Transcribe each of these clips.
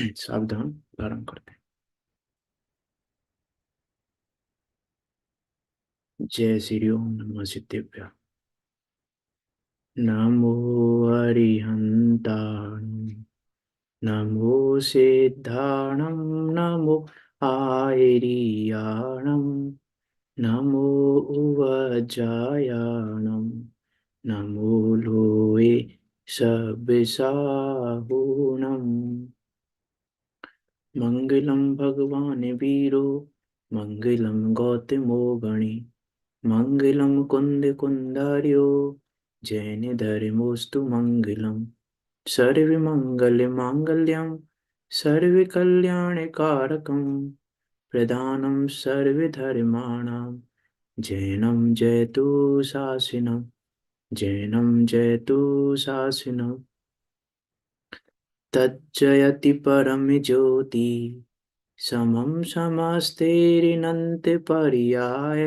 सावधान प्रारंभ करते हैं। जय श्री ओम नमः सिद्धेभ्य। नमो अरिहंताण, नमो सिद्धाणं, नमो आयरियाणं, नमो उवजायाणं, नमो लोए सबिसाहुणम्। मंगलम भगवान वीरो, मंगलम गौतमो गणे, मंगलम कुंद कुंदार्यो, जैन धर्मोस्तु मंगलम। सर्व मंगल मांगल्यम, सर्व कल्याण कारकम, प्रधानम सर्व धर्माणां, जैनम जयतु शासनम, जैनम जयतु शासनम। तज्जयति परम ज्योति, समम समस्तेरिनंत पर्याय,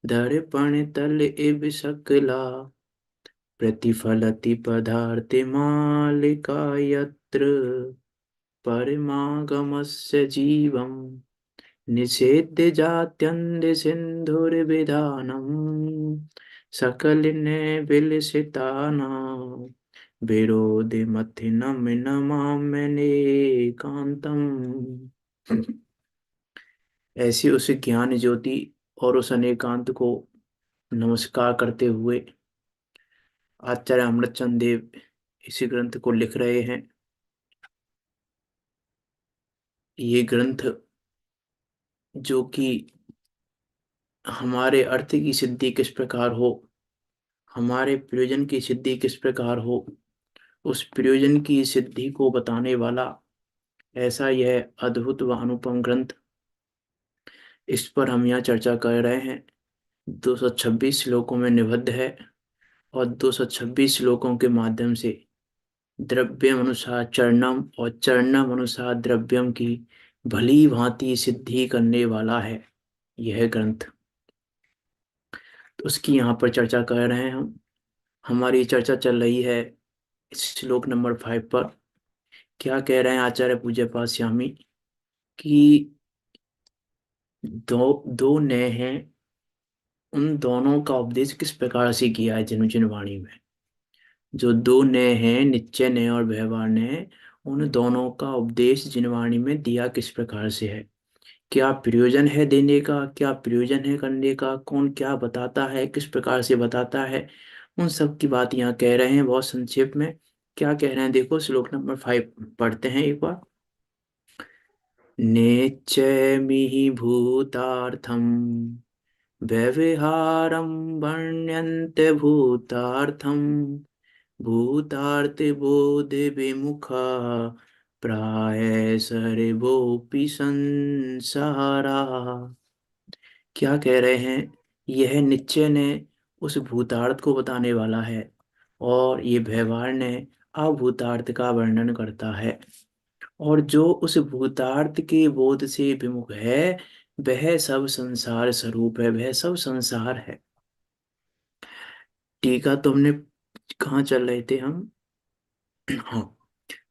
दर्पण तल इव सकला, प्रतिफलति पदार्थ मालिका यत्र, परमागमस्य जीवं निषेध्य जात्यन्त सिन्धुर्विधानम्, सकलिने विलसितानां, विरोधिमथिनं नमाम्यनेकान्तम्। ऐसी उस ज्ञान ज्योति और उस अनेकांत को नमस्कार करते हुए आचार्य अमृतचंद देव इसी ग्रंथ को लिख रहे हैं। ये ग्रंथ जो कि हमारे अर्थ की सिद्धि किस प्रकार हो, हमारे प्रयोजन की सिद्धि किस प्रकार हो, उस प्रयोजन की सिद्धि को बताने वाला ऐसा यह अद्भुत व अनुपम ग्रंथ, इस पर हम यहाँ चर्चा कर रहे हैं। 226 श्लोकों में निबद्ध है और 226 श्लोकों के माध्यम से द्रव्यम अनुसार चरणम और चरणम अनुसार द्रव्यम की भली भांति सिद्धि करने वाला है यह ग्रंथ। तो उसकी यहाँ पर चर्चा कर रहे हैं हम। हमारी चर्चा चल रही है श्लोक नंबर 5 पर। क्या कह रहे हैं आचार्य पूज्यपाद स्वामी कि दो दो नए हैं, उन दोनों का उपदेश किस प्रकार से किया है जिन वाणी में। जो दो नए हैं, निश्चय नए और व्यवहार नए, उन दोनों का उपदेश जिनवाणी में दिया किस प्रकार से है, क्या प्रयोजन है देने का, क्या प्रयोजन है करने का, कौन क्या बताता है, किस प्रकार से बताता है, उन सब की बात यहाँ कह रहे हैं बहुत संक्षेप में। क्या कह रहे हैं देखो, श्लोक नंबर 5 पढ़ते हैं एक बार। नेच्छमिहि भूतार्थम, व्यवहारं वर्ण्यन्ते भूतार्थम, भूतार्थ बोध विमुखा, प्राय सर्वोपि संसारा। क्या कह रहे हैं, यह निश्चय ने उस भूतार्थ को बताने वाला है और ये व्यवहार ने अभूतार्थ का वर्णन करता है। और जो उस भूतार्थ के बोध से विमुख है, वह सब संसार स्वरूप है, वह सब संसार है। टीका तो हमने कहाँ चल रहे थे हम? हाँ,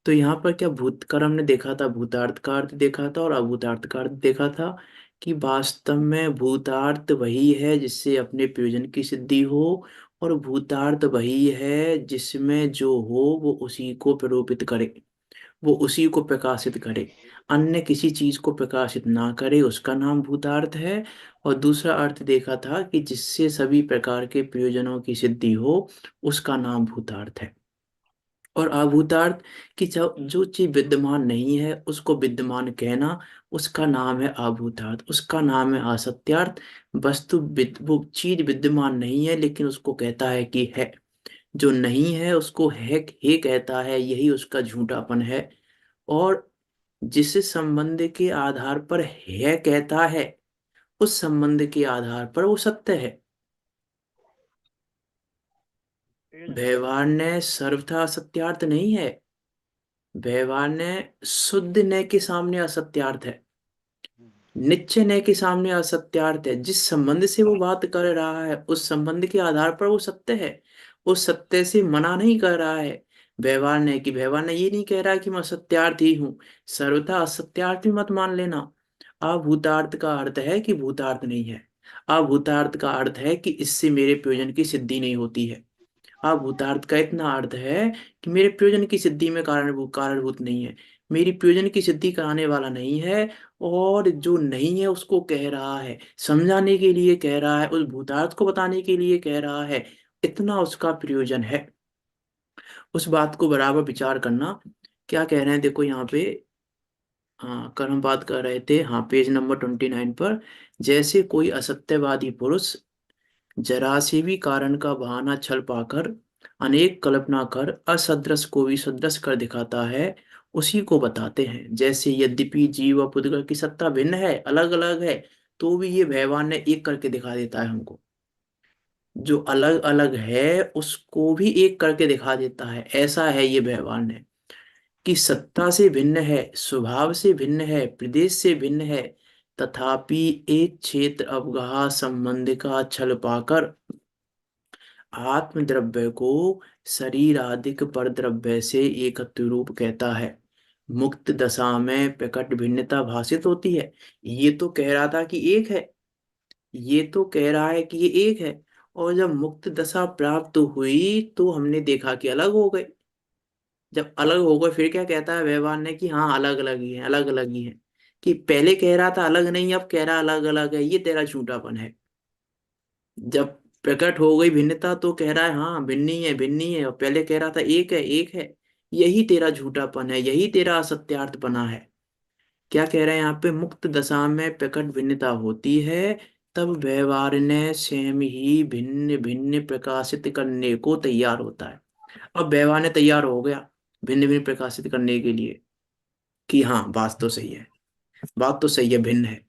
तो यहाँ पर क्या भूतकर हमने देखा था, भूतार्थ का अर्थ देखा था और अभूतार्थ का अर्थ देखा था कि वास्तव में भूतार्थ वही है जिससे अपने प्रयोजन की सिद्धि हो, और भूतार्थ वही है जिसमें जो हो वो उसी को प्ररूपित करे, वो उसी को प्रकाशित करे, अन्य किसी चीज को प्रकाशित ना करे, उसका नाम भूतार्थ है। और दूसरा अर्थ देखा था कि जिससे सभी प्रकार के प्रयोजनों की सिद्धि हो, उसका नाम भूतार्थ है। और अभूतार्थ की जो चीज विद्यमान नहीं है उसको विद्यमान कहना, उसका नाम है अभूतार्थ, उसका नाम है असत्यार्थ। वो चीज विद्यमान नहीं है लेकिन उसको कहता है कि है, जो नहीं है उसको है कहता है, यही उसका झूठापन है। और जिस संबंध के आधार पर है कहता है, उस संबंध के आधार पर वो सत्य है। व्यवहार ने सर्वथा असत्यार्थ नहीं है, व्यवहार ने शुद्ध न के सामने असत्यार्थ है, निश्चय न के सामने असत्यार्थ है। जिस संबंध से वो बात कर रहा है उस संबंध के आधार पर वो सत्य है, उस सत्य से मना नहीं कर रहा है। व्यवहार ने, कि व्यवहार ने ये नहीं कह रहा कि मैं असत्यार्थी हूँ, सर्वथा असत्यार्थी मत मान लेना। अभूतार्थ का अर्थ है कि भूतार्थ नहीं है। अभूतार्थ का अर्थ है कि इससे मेरे प्रयोजन की सिद्धि नहीं होती है। अभूतार्थ का इतना अर्थ है कि मेरे प्रयोजन की सिद्धि में कारणभूत नहीं है, मेरी प्रयोजन की सिद्धि कराने वाला नहीं है। और जो नहीं है उसको कह रहा है, समझाने के लिए कह रहा है, उस भूतार्थ को बताने के लिए कह रहा है, इतना उसका प्रयोजन है। उस बात को बराबर विचार करना। क्या कह रहे हैं देखो यहाँ पे। हाँ, कल हम बात कर रहे थे, हाँ, पेज नंबर 29 पर। जैसे कोई असत्यवादी पुरुष जरा से भी कारण का बहाना छल पाकर अनेक कल्पना कर असदृश को भी सदृश कर दिखाता है, उसी को बताते हैं। जैसे यद्यपि जीव व पुद्गल की सत्ता भिन्न है, अलग अलग है, तो भी ये भगवान ने एक करके दिखा देता है हमको। जो अलग अलग है उसको भी एक करके दिखा देता है, ऐसा है ये भगवान है। कि सत्ता से भिन्न है, स्वभाव से भिन्न है, प्रदेश से भिन्न है, तथापि एक क्षेत्र अवगाह संबंध का छल पाकर आत्म द्रव्य को शरीर आदिक पर द्रव्य से एकत्व रूप कहता है। मुक्त दशा में प्रकट भिन्नता भाषित होती है। ये तो कह रहा था कि एक है, ये तो कह रहा है कि ये एक है, और जब मुक्त दशा प्राप्त हुई तो हमने देखा कि अलग हो गए। जब अलग हो गए फिर क्या कहता है व्यवहार ने कि हाँ अलग अलग ही है, अलग अलग ही है। कि पहले कह रहा था अलग नहीं, अब कह रहा अलग अलग है, ये तेरा झूठापन है। जब प्रकट हो गई भिन्नता तो कह रहा है हाँ भिन्न ही है, भिन्न ही है, और पहले कह रहा था एक है, एक है। यही तेरा झूठापन है, यही तेरा असत्यार्थपना है। क्या कह रहे हैं यहाँ पे, मुक्त दशा में प्रकट भिन्नता होती है, तब व्यवहार ने स्वयं ही भिन्न भिन्न प्रकाशित करने को तैयार होता है। अब व्यवहार ने तैयार हो गया भिन्न भिन्न प्रकाशित करने के लिए, कि हाँ बात तो सही है, बात तो सही है, भिन्न है।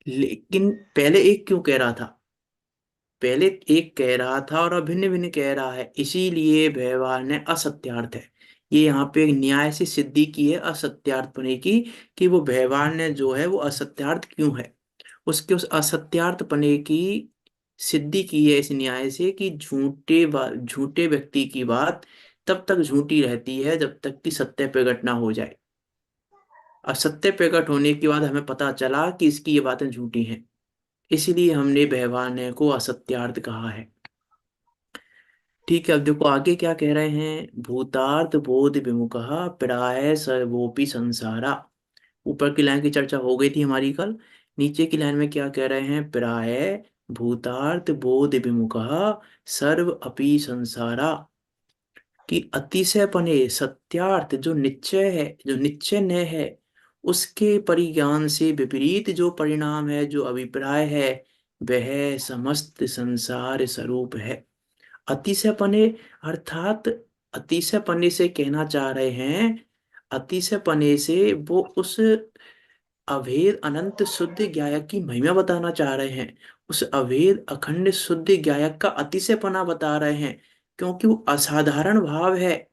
लेकिन पहले एक क्यों कह रहा था, पहले एक कह रहा था और अब भिन्न भिन्न कह रहा है, इसीलिए व्यवहार ने असत्यार्थ है। ये यहाँ पे एक न्याय से सिद्धि की है असत्यार्थपने की, कि वो व्यवहार ने जो है वो असत्यार्थ क्यों है, उसके उस असत्यार्थपने की सिद्धि की है इस न्याय से, कि झूठे व्यक्ति की बात तब तक झूठी रहती है जब तक कि सत्य प्रकट ना हो जाए। असत्य प्रकट होने के बाद हमें पता चला कि इसकी ये बातें झूठी हैं, इसीलिए हमने व्यवहार को असत्यार्थ कहा है। ठीक है, अब देखो आगे क्या कह रहे हैं, भूतार्थ बोध विमुख प्राय सर्वोपि संसारा। ऊपर की लाइन की चर्चा हो गई थी हमारी कल। नीचे की लाइन में क्या कह रहे हैं, प्राय भूतार्थ बोध विमुख सर्व अपि संसारा। कि अतिशयपने सत्यार्थ जो निश्चय है, जो निश्चय न है, उसके परिज्ञान से विपरीत जो परिणाम है, जो अभिप्राय है, वह समस्त संसार स्वरूप है। अतिशयपने अर्थात, अतिशयपने से कहना चाह रहे हैं, अतिशयपने से वो उस अभेद अनंत शुद्ध ज्ञायक की महिमा बताना चाह रहे हैं। उस अभेद अखंड शुद्ध ज्ञायक का अतिशयपना बता रहे हैं, क्योंकि वो असाधारण भाव है।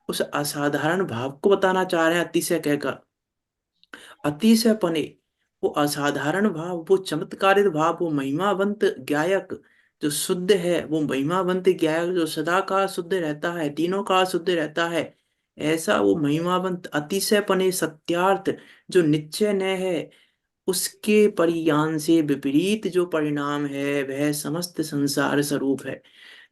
उस असाधारण भाव को बताना चाह रहे हैं अतिशय कहकर। अतिशयपने, वो असाधारण भाव, वो चमत्कारित भाव, वो महिमावंत ज्ञायक जो शुद्ध है, वो महिमावंत ज्ञायक जो सदा काल शुद्ध रहता है, तीनों काल शुद्ध रहता है, ऐसा वो महिमावंत अतिशयपने सत्यार्थ जो निश्चय न है, उसके परिज्ञान से विपरीत जो परिणाम है वह समस्त संसार स्वरूप है।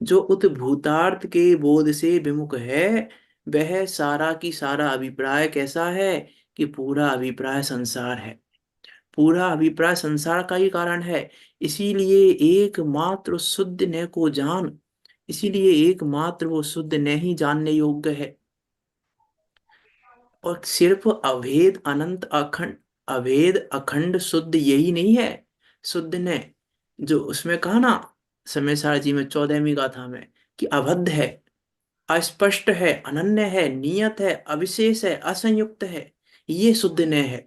जो उद्भूतार्थ के बोध से विमुख है, वह सारा की सारा अभिप्राय कैसा है, कि पूरा अभिप्राय संसार है। पूरा अभिप्राय संसार का ही कारण है। इसीलिए एकमात्र शुद्ध न को जान, इसीलिए एकमात्र वो शुद्ध न ही जानने योग्य है। और सिर्फ अभेद अनंत अखंड, अभेद अखंड शुद्ध यही नहीं है। शुद्ध ने जो उसमें कहा ना, समय सार जी में 14वीं गाथा में, कि अबद्ध है, अस्पष्ट है, अनन्य है, नियत है, अविशेष है, असंयुक्त है, ये शुद्ध ने है।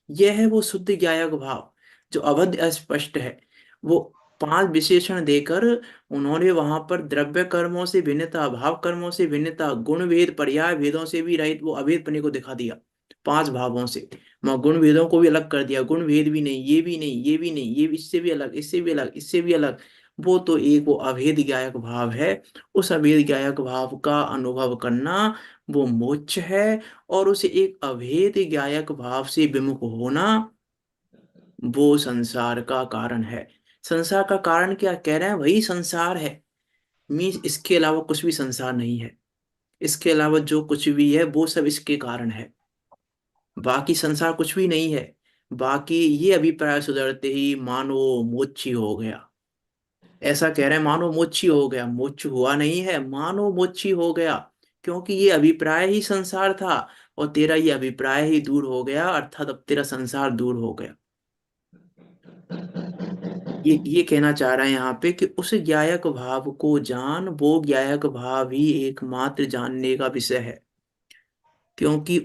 यह है वो शुद्ध ज्ञायक भाव जो अवध अस्पष्ट है। वो 5 विशेषण देकर उन्होंने वहां पर द्रव्य कर्मों से भिन्नता, भाव कर्मों से भिन्नता, गुण भेद पर्याय भेदों से भी रहित वो अभेदपने को दिखा दिया। 5 भावों से मैं गुण भेदों को भी अलग कर दिया, गुण भेद भी नहीं, ये भी नहीं, ये भी नहीं, ये इससे भी अलग, इससे भी अलग, इससे भी अलग। वो तो एक वो अभेद ज्ञायक भाव है। उस अभेद ज्ञायक भाव का अनुभव करना वो मोक्ष है। और उसे एक अभेद ज्ञायक भाव से विमुख होना वो संसार का कारण है। संसार का कारण क्या कह रहे हैं, वही संसार है। मीन्स इसके अलावा कुछ भी संसार नहीं है। इसके अलावा जो कुछ भी है वो सब इसके कारण है। बाकी संसार कुछ भी नहीं है। बाकी ये अभिप्राय सुधरते ही मानो मोक्षी हो गया। ऐसा कह रहे हैं मानो मोक्षी हो गया, मोक्ष हुआ नहीं है, मानो मोक्षी हो गया। क्योंकि ये अभिप्राय ही संसार था, और तेरा ये अभिप्राय ही दूर हो गया, अर्थात अब तेरा संसार दूर हो गया। ये कहना चाह रहा है यहाँ पे कि उस ज्ञायक भाव को जान, वो ज्ञायक भाव ही एकमात्र जानने का विषय है। क्योंकि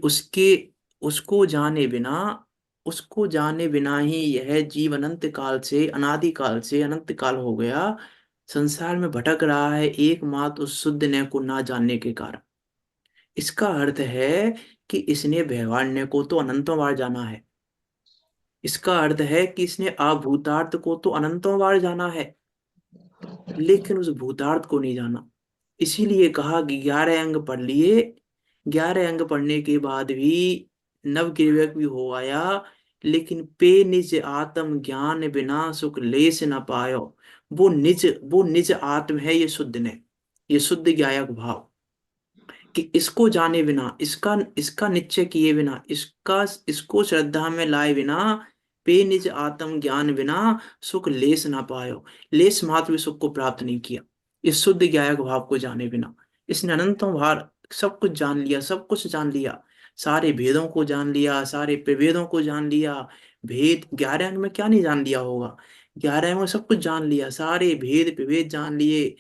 उसको जाने बिना, उसको जाने बिना ही यह जीव अनंत काल से, अनादि काल से अनंत काल हो गया संसार में भटक रहा है, एकमात्र उस शुद्ध ने को ना जानने के कारण। इसका अर्थ है कि इसने व्यवहारण्य को तो अनंतों बार जाना है। इसका अर्थ है कि इसने अभूतार्थ को तो अनंतों बार जाना है, लेकिन उस भूतार्थ को नहीं जाना। इसीलिए कहा कि 11 अंग पढ़ लिए। 11 अंग पढ़ने के बाद भी नव गिरवक भी हो आया, लेकिन पे निज आत्म ज्ञान बिना सुख लेस न पायो। वो निज आत्म है ये शुद्ध ने, ये शुद्ध ज्ञायक भाव, कि इसको जाने बिना, इसका इसका निश्चय किए बिना, इसका इसको श्रद्धा में लाए बिना, पे निज आत्म ज्ञान बिना सुख लेस ना पायो। लेस मात्र भी सुख को प्राप्त नहीं किया इस शुद्ध ज्ञायक भाव को जाने बिना। इसने अनंतों भार सब कुछ जान लिया, सब कुछ जान लिया, सारे भेदों को जान लिया, सारे प्रभेदों को जान लिया। भेद 11 अंग में क्या नहीं जान लिया होगा, 11 अंग में सब कुछ जान लिया, सारे भेद प्रभेद जान लिए।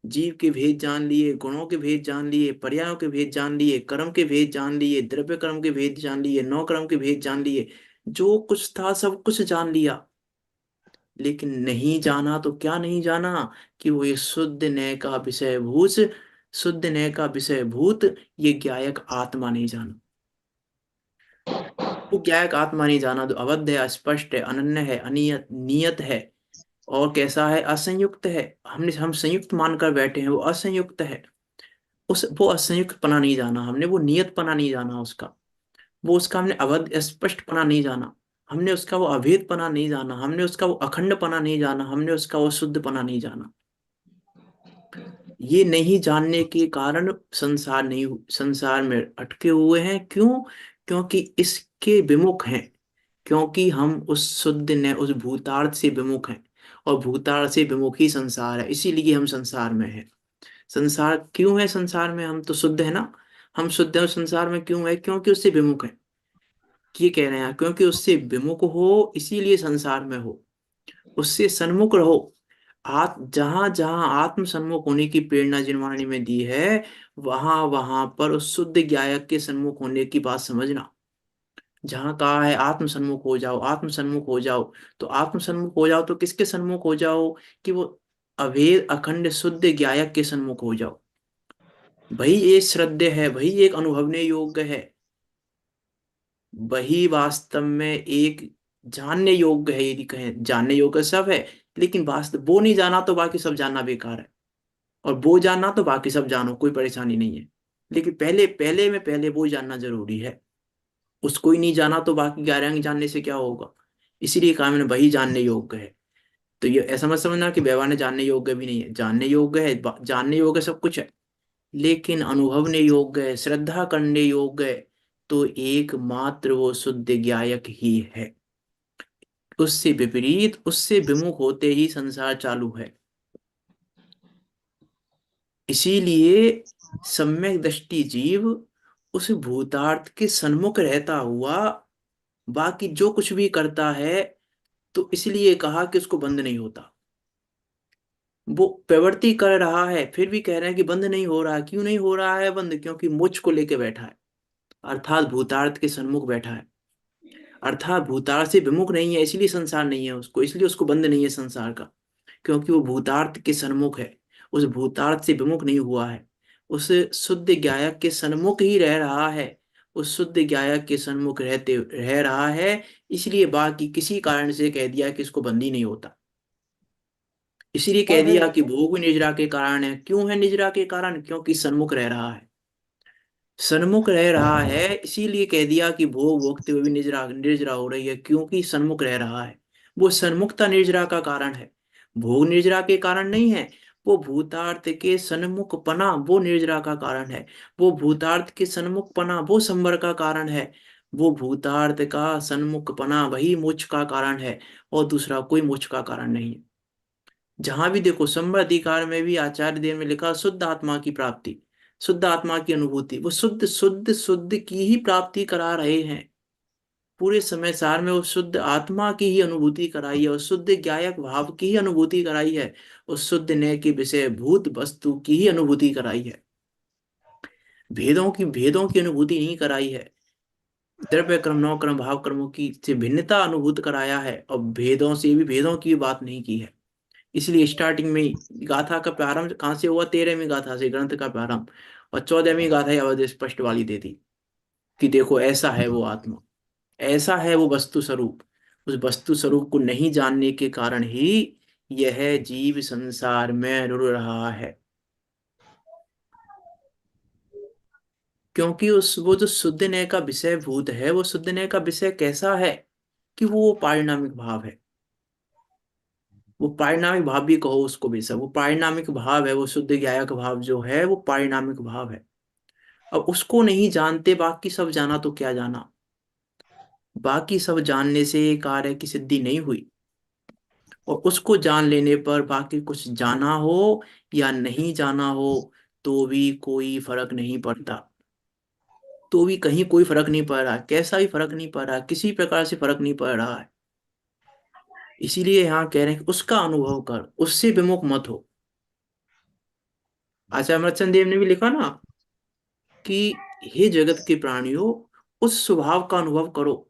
जीव के भेद जान लिए, गुणों के भेद जान लिए, पर्यायों के भेद जान लिए, कर्म के भेद जान लिए, द्रव्य कर्म के भेद जान लिए, नौ कर्म के भेद जान लिए। जो कुछ था सब कुछ जान लिया, लेकिन नहीं जाना तो क्या नहीं जाना, कि वो ये शुद्ध नय का विषय भूत, शुद्ध नय का विषय भूत ये ज्ञायक आत्मा नहीं जाना। वो ज्ञायक आत्मा नहीं जाना जो अबद्ध है, अस्पष्ट है, अनन्य है, अनियत नियत है, और कैसा है, असंयुक्त है। हम संयुक्त मानकर बैठे हैं, वो असंयुक्त है। उस वो असंयुक्त पना नहीं जाना हमने, वो नियत पना नहीं जाना उसका, वो उसका हमने अवध स्पष्ट पना नहीं जाना, हमने उसका वो अभेद पना नहीं जाना, हमने उसका वो अखंड पना नहीं जाना, हमने उसका वो शुद्ध पना नहीं जाना। ये नहीं जानने के कारण संसार में अटके हुए हैं। क्यों? क्योंकि इसके विमुख हैं। क्योंकि हम उस शुद्ध ने उस भूतार्थ से विमुख हैं, और भूतार्थ से विमुख ही संसार है, इसीलिए हम संसार में हैं। संसार क्यों है, संसार में हम तो शुद्ध है ना। हम शुद्ध है और संसार में क्यों है, क्योंकि उससे विमुख है। ये कह रहे हैं क्योंकि उससे विमुख हो इसीलिए संसार में हो, उससे सन्मुख रहो। जहां जहां आत्म सन्मुख होने की प्रेरणा जिनवाणी में दी है, वहां वहां पर उस शुद्ध ज्ञायक के सन्मुख होने की बात समझना। जहां कहा है आत्म सन्मुख हो जाओ, आत्म सन्मुख हो जाओ, तो आत्म सन्मुख हो जाओ तो किसके सन्मुख हो जाओ, कि वो अभेद अखंड शुद्ध ज्ञायक के सन्मुख हो जाओ। वही एक श्रद्धेय है, वही एक अनुभवने योग्य है, वही वास्तव में एक जानने योग्य है। यदि कहें जानने योग्य सब है, लेकिन वास्तव वो नहीं जाना तो बाकी सब जानना बेकार है, और वो जानना तो बाकी सब जानो, कोई परेशानी नहीं है। लेकिन पहले पहले में पहले वो जानना जरूरी है। उसको ही नहीं जाना तो बाकी 11 अंग जानने से क्या होगा। इसीलिए कहा मैंने वही जानने योग्य है। तो ये ऐसा मत समझना कि व्यवहार ने जानने योग्य भी नहीं है, जानने योग्य है, जानने योग्य सब कुछ है, लेकिन अनुभवने योग्य है, श्रद्धा करने योग्य है, तो एकमात्र वो शुद्ध ज्ञायक ही है। उससे विपरीत, उससे विमुख होते ही संसार चालू है। इसीलिए सम्यक दृष्टि जीव उस भूतार्थ के सन्मुख रहता हुआ बाकी जो कुछ भी करता है, तो इसलिए कहा कि उसको बंद नहीं होता। वो प्रवृत्ति कर रहा है, फिर भी कह रहे हैं कि बंद नहीं हो रहा। क्यों नहीं हो रहा है बंद? क्योंकि मोक्ष को लेके बैठा है, अर्थात भूतार्थ के सन्मुख बैठा है, अर्थात भूतार्थ से विमुख नहीं है, इसलिए संसार नहीं है उसको, इसलिए उसको बंध नहीं है संसार का। क्योंकि वो भूतार्थ के सन्मुख है, उस भूतार्थ से विमुख नहीं हुआ है, उस शुद्ध ज्ञायक के सन्मुख ही रह रहा है, उस शुद्ध ज्ञायक के सन्मुख रहते रह रहा है। इसलिए बाकी किसी कारण से कह दिया कि इसको बंदी नहीं होता। इसीलिए कह और फिर दिया कि भोग भी निजरा के कारण है। क्यों है निजरा के कारण? क्योंकि सन्मुख रह रहा है। सन्मुख रह रहा है, इसीलिए कह दिया कि भोग भोगते हुए भी निर्जरा निर्जरा हो रही है, क्योंकि सन्मुख रह रहा है। वो सन्मुखता निर्जरा का कारण है, भोग निर्जरा के कारण नहीं है। वो भूतार्थ के सन्मुख पना वो निर्जरा का कारण है। वो भूतार्थ के सन्मुख पना वो संवर का कारण है। वो भूतार्थ का सन्मुख पना वही मोक्ष का कारण है, और दूसरा कोई मोक्ष का कारण नहीं है। जहां भी देखो संवर अधिकार में भी आचार्य देव में लिखा शुद्ध आत्मा की प्राप्ति, शुद्ध आत्मा की अनुभूति, वो शुद्ध शुद्ध शुद्ध की ही प्राप्ति करा रहे हैं। पूरे समय सार में वो शुद्ध आत्मा की ही अनुभूति कराई है, और शुद्ध ज्ञायक भाव की ही अनुभूति कराई है, और शुद्ध नय के विषय भूत वस्तु की ही अनुभूति कराई है। भेदों की अनुभूति नहीं कराई है। द्रव्य कर्म नौ कर्म भाव कर्मों की से भिन्नता अनुभूत कराया है, और भेदों से भी भेदों की बात नहीं की है। इसलिए स्टार्टिंग में ही गाथा का प्रारंभ कहाँ से हुआ? 13वीं गाथा से ग्रंथ का प्रारंभ, और 14वीं गाथा ही अवधि स्पष्ट वाली दे दी कि देखो ऐसा है वो आत्मा, ऐसा है वो वस्तु स्वरूप। उस वस्तु स्वरूप को नहीं जानने के कारण ही यह जीव संसार में रुड़ रहा है। क्योंकि उस वो जो शुद्ध नय का विषय भूत है, वो शुद्ध नय का विषय कैसा है कि वो पारिणामिक भाव है। वो पारिणामिक भाव भी कहो उसको भी, सब वो पारिणामिक भाव है। वो शुद्ध ज्ञायक भाव जो है वो पारिणामिक भाव है। अब उसको नहीं जानते, बाकी सब जाना तो क्या जाना। बाकी सब जानने से कार्य की सिद्धि नहीं हुई, और उसको जान लेने पर बाकी कुछ जाना हो या नहीं जाना हो तो भी कोई फर्क नहीं पड़ता। तो भी कहीं कोई फर्क नहीं पड़ रहा है, कैसा भी फर्क नहीं पड़ रहा है, किसी प्रकार से फर्क नहीं पड़ रहा है। इसीलिए यहाँ कह रहे हैं कि उसका अनुभव कर, उससे विमुख मत हो। आचार्य अमरचंद देव ने भी लिखा ना कि हे जगत के प्राणियों, उस स्वभाव का अनुभव करो,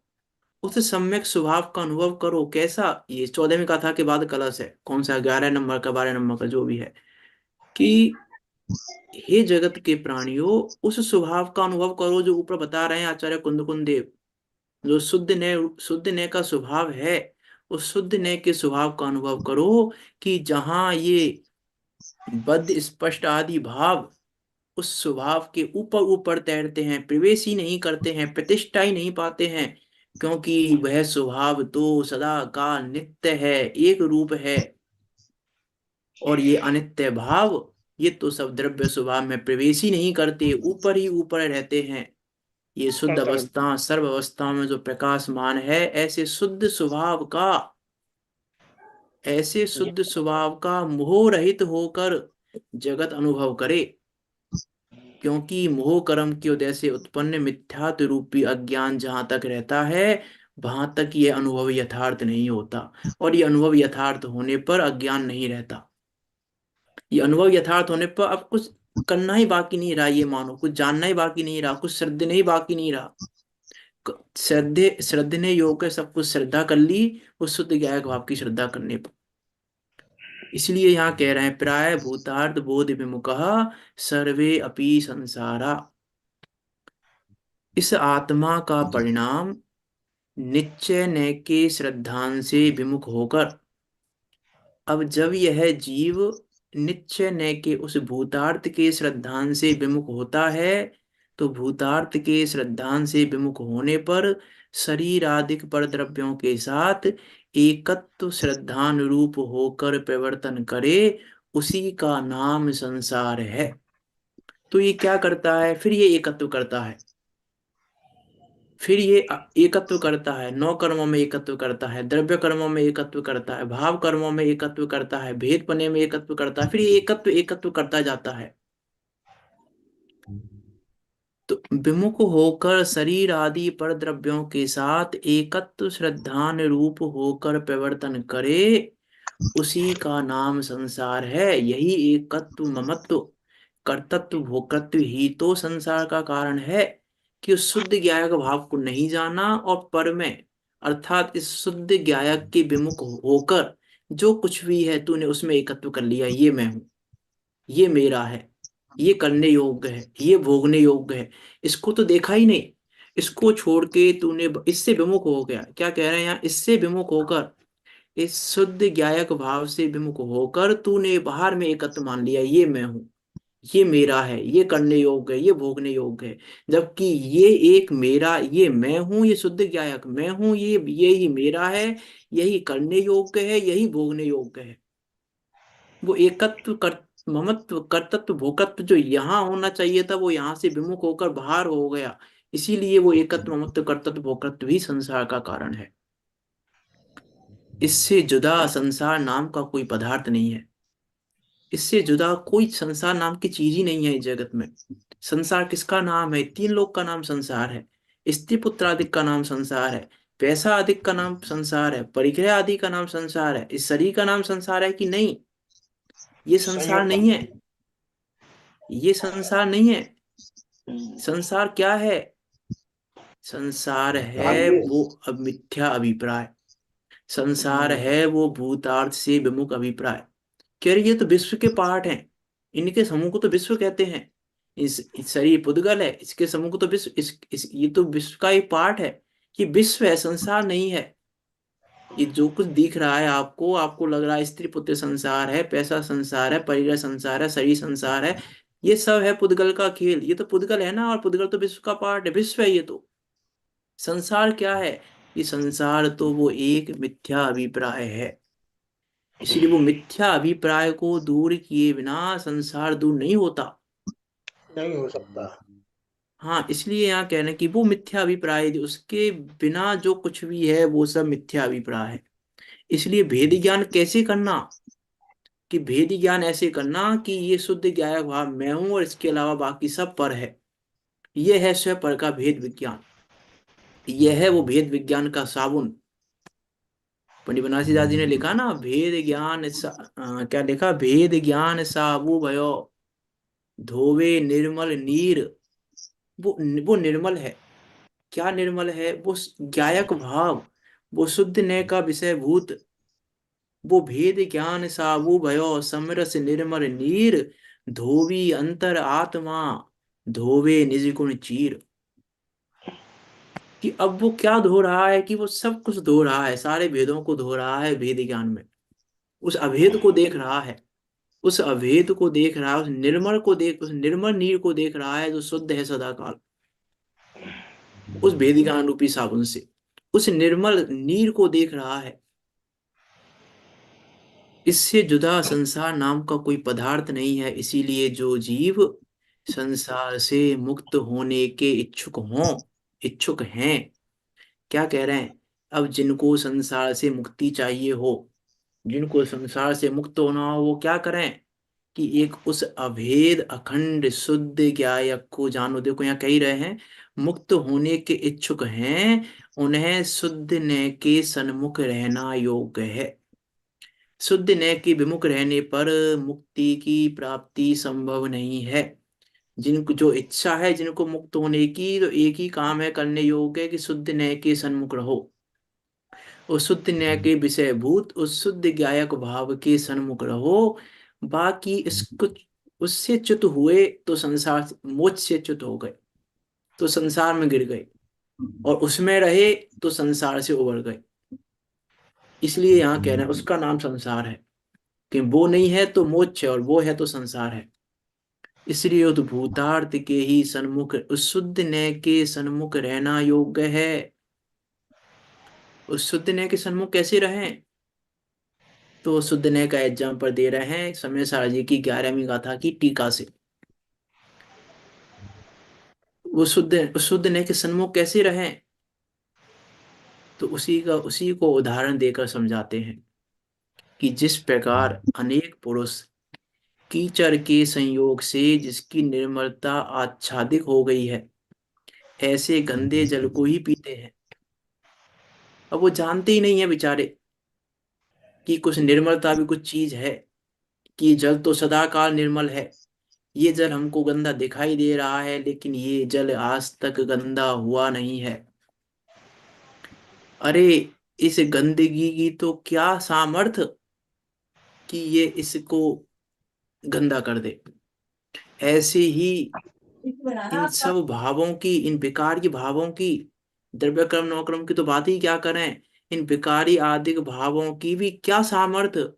उस सम्यक स्वभाव का अनुभव करो। कैसा? ये 14वीं कथा के बाद कलश है, कौन सा 11 नंबर का 12 नंबर का जो भी है, कि हे जगत के प्राणियों, उस स्वभाव का अनुभव करो जो ऊपर बता रहे हैं आचार्य कुंद देव। जो शुद्ध नय का स्वभाव है, उस शुद्ध नय के स्वभाव का अनुभव करो, कि जहां ये बद्ध स्पष्ट आदि भाव उस स्वभाव के ऊपर ऊपर तैरते हैं, प्रवेश ही नहीं करते हैं, प्रतिष्ठा ही नहीं पाते हैं। क्योंकि वह स्वभाव तो सदा का नित्य है, एक रूप है। और ये अनित्य भाव, ये तो सब द्रव्य स्वभाव में प्रवेश ही नहीं करते, ऊपर ही ऊपर रहते हैं। ये शुद्ध अच्छा। अवस्था सर्व अवस्थाओं में जो प्रकाशमान है, ऐसे शुद्ध स्वभाव का मोह रहित होकर जगत अनुभव करे। क्योंकि मोह कर्म के उदय से उत्पन्न मिथ्यात्व रूपी अज्ञान जहां तक रहता है, वहां तक ये अनुभव यथार्थ नहीं होता। और ये अनुभव यथार्थ होने पर अज्ञान नहीं रहता। ये अनुभव यथार्थ होने पर अब कुछ करना ही बाकी नहीं रहा, ये मानो कुछ जानना ही बाकी नहीं रहा, कुछ श्रद्धे ही बाकी नहीं रहा। श्रद्धे श्रद्धे ने योग है, सब कुछ श्रद्धा कर ली उस शुद्ध ज्ञायक भाव की श्रद्धा करने पर। इसलिए यहाँ कह रहे हैं प्राय भूतार्थ बोध विमुखः सर्वे अपि संसारा। इस आत्मा का परिणाम निश्चय न के श्रद्धान से विमुख होकर, अब जब यह जीव निश्चय न के उस भूतार्थ के श्रद्धान से विमुख होता है, तो भूतार्थ के श्रद्धान से विमुख होने पर शरीर आदिक पर द्रव्यों के साथ एकत्व श्रद्धान रूप होकर प्रवर्तन करे, उसी का नाम संसार है। तो ये क्या करता है? फिर ये एकत्व करता है। फिर ये एकत्व करता है, नौ कर्मों में एकत्व करता है, द्रव्य कर्मों में एकत्व करता है, भाव कर्मों में एकत्व करता है, भेद पने में एकत्व करता है। फिर ये एकत्व एकत्व करता जाता है। तो विमुख होकर शरीर आदि पर द्रव्यों के साथ एकत्व श्रद्धान रूप होकर प्रवर्तन करे, उसी का नाम संसार है। यही एकत्व ममत्व कर्तृत्व भोक्तृत्व ही तो संसार का कारण है। कि उस शुद्ध ज्ञायक भाव को नहीं जाना, और पर में अर्थात इस शुद्ध ज्ञायक के विमुख होकर जो कुछ भी है तूने उसमें एकत्व कर लिया, ये मैं हूं, ये मेरा है, ये करने योग्य है, ये भोगने योग्य है। इसको तो देखा ही नहीं। इसको छोड़ के तूने इससे विमुख हो गया। क्या कह रहे हैं यहाँ? इससे विमुख होकर, इस शुद्ध ज्ञायक भाव से विमुख होकर तूने बाहर में एकत्व मान लिया, ये मैं हूं, ये मेरा है, ये करने योग्य है, ये भोगने योग्य है। जबकि ये एक मेरा, ये मैं हूं, ये शुद्ध ज्ञायक मैं हूं, ये ही मेरा है, यही करने योग्य है, यही भोगने योग्य है। वो एकत्व कर ममत्व कर्तृत्व भोक्तृत्व जो यहाँ होना चाहिए था वो यहाँ से विमुख होकर बाहर हो गया। इसीलिए वो एकत्व ममत्व कर्तृत्व भोक्तृत्व भी संसार का कारण है। इससे जुदा संसार नाम का कोई पदार्थ नहीं है। इससे जुदा कोई संसार नाम की चीज ही नहीं है इस जगत में। संसार किसका नाम है? तीन लोग का नाम संसार है। स्त्री पुत्र आदि का नाम संसार है। पैसा आदि का नाम संसार है। परिग्रह आदि का नाम संसार है। इस शरीर का नाम संसार है कि नहीं? ये संसार संयम। नहीं है। ये संसार नहीं है। संसार क्या है? संसार है भाग्य। वो अब मिथ्या अभिप्राय। संसार है वो भूतार्थ से विमुख अभिप्राय। कह रही ये तो विश्व के पार्ट हैं, इनके समूह को तो विश्व कहते हैं। इस शरीर पुद्गल है, इसके समूह को तो विश्व, ये तो विश्व का एक पार्ट है। ये विश्व है, संसार नहीं है। ये जो कुछ दिख रहा है आपको, आपको लग रहा है स्त्री पुत्र संसार है, पैसा संसार है, परिग्रह संसार है, शरीर संसार है, ये सब है पुद्गल का खेल। ये तो पुद्गल है ना, और पुद्गल तो विश्व का पार्ट है, विश्व है ये तो। संसार क्या है? ये संसार तो वो एक मिथ्या अभिप्राय है। इसलिए वो मिथ्या अभिप्राय को दूर किए बिना संसार दूर नहीं होता। नहीं हो सकता। हाँ, इसलिए यहाँ कहना कि वो मिथ्या अभिप्राय है, उसके बिना जो कुछ भी है वो सब मिथ्या अभिप्राय है। इसलिए भेद ज्ञान कैसे करना? कि भेद ज्ञान ऐसे करना कि ये शुद्ध ज्ञायक भाव मैं हूं और इसके अलावा बाकी सब पर है। यह है स्व पर का भेद विज्ञान। यह है वो भेद विज्ञान का साबुन। पंडित बनारसी दास जी ने लिखा ना, भेद ज्ञान क्या लिखा? भेद ज्ञान साबु भयो, धोवे निर्मल नीर। वो वो निर्मल है। क्या निर्मल है? वो ज्ञायक भाव, वो शुद्ध नय का विषय भूत, वो भेद ज्ञान साबु भयो समरस निर्मल नीर, धोवी अंतर आत्मा, धोवे निज गुण चीर। कि अब वो क्या धो रहा है? कि वो सब कुछ धो रहा है, सारे भेदों को धो रहा है भेद ज्ञान में। उस अभेद को देख रहा है, उस अभेद को देख रहा है, उस निर्मल को देख, उस निर्मल नीर को देख रहा है जो शुद्ध है सदाकाल। उस भेद ज्ञान रूपी साबुन से उस निर्मल नीर को देख रहा है। इससे जुदा संसार नाम का कोई पदार्थ नहीं है। इसीलिए जो जीव संसार से मुक्त होने के इच्छुक हैं, क्या कह रहे हैं? अब जिनको संसार से मुक्ति चाहिए हो, जिनको संसार से मुक्त होना हो, वो क्या करें? कि एक उस अभेद अखंड शुद्ध ज्ञायक को जानो। देखो यहाँ कह ही रहे हैं, मुक्त होने के इच्छुक हैं, उन्हें शुद्ध ने के सन्मुख रहना योग्य है। शुद्ध नय के विमुख रहने पर मुक्ति की प्राप्ति संभव नहीं है। जिनको जो इच्छा है जिनको मुक्त होने की, तो एक ही काम है करने योग्य है कि शुद्ध नय के सन्मुख रहो। उस शुद्ध न्याय के विषय भूत उस शुद्ध ज्ञायक भाव के सन्मुख रहो। बाकी इसको, उससे च्युत हुए तो संसार मोक्ष से च्युत हो गए, तो संसार में गिर गए, और उसमें रहे तो संसार से उबर गए। इसलिए यहाँ कह रहे हैं उसका नाम संसार है, कि वो नहीं है तो मोक्ष है, और वो है तो संसार है। इसलिए उद्भूतार्थ के ही सन्मुख, उस शुद्ध न्याय के सन्मुख रहना योग्य है। उस शुद्ध न्याय के सन्मुख कैसे रहें? तो शुद्ध न्याय का एग्जाम्पल दे रहे हैं समय सारजी जी की 11वीं गाथा की टीका से। वो शुद्ध न्याय के सन्मुख कैसे रहें? तो उसी को उदाहरण देकर समझाते हैं कि जिस प्रकार अनेक पुरुष कीचड़ के संयोग से जिसकी निर्मलता आच्छादित हो गई है, ऐसे गंदे जल को ही पीते हैं। अब वो जानते ही नहीं है बेचारे कि कुछ निर्मलता भी कुछ चीज है, कि जल तो सदाकाल निर्मल है। ये जल हमको गंदा दिखाई दे रहा है, लेकिन ये जल आज तक गंदा हुआ नहीं है। अरे, इस गंदगी की तो क्या सामर्थ्य कि ये इसको गंदा कर दे। ऐसे ही इन सब भावों की, इन विकार की भावों की, द्रव्य कर्म नवकर्म की तो बात ही क्या करें। इन विकारी आदि भावों की भी क्या सामर्थ्य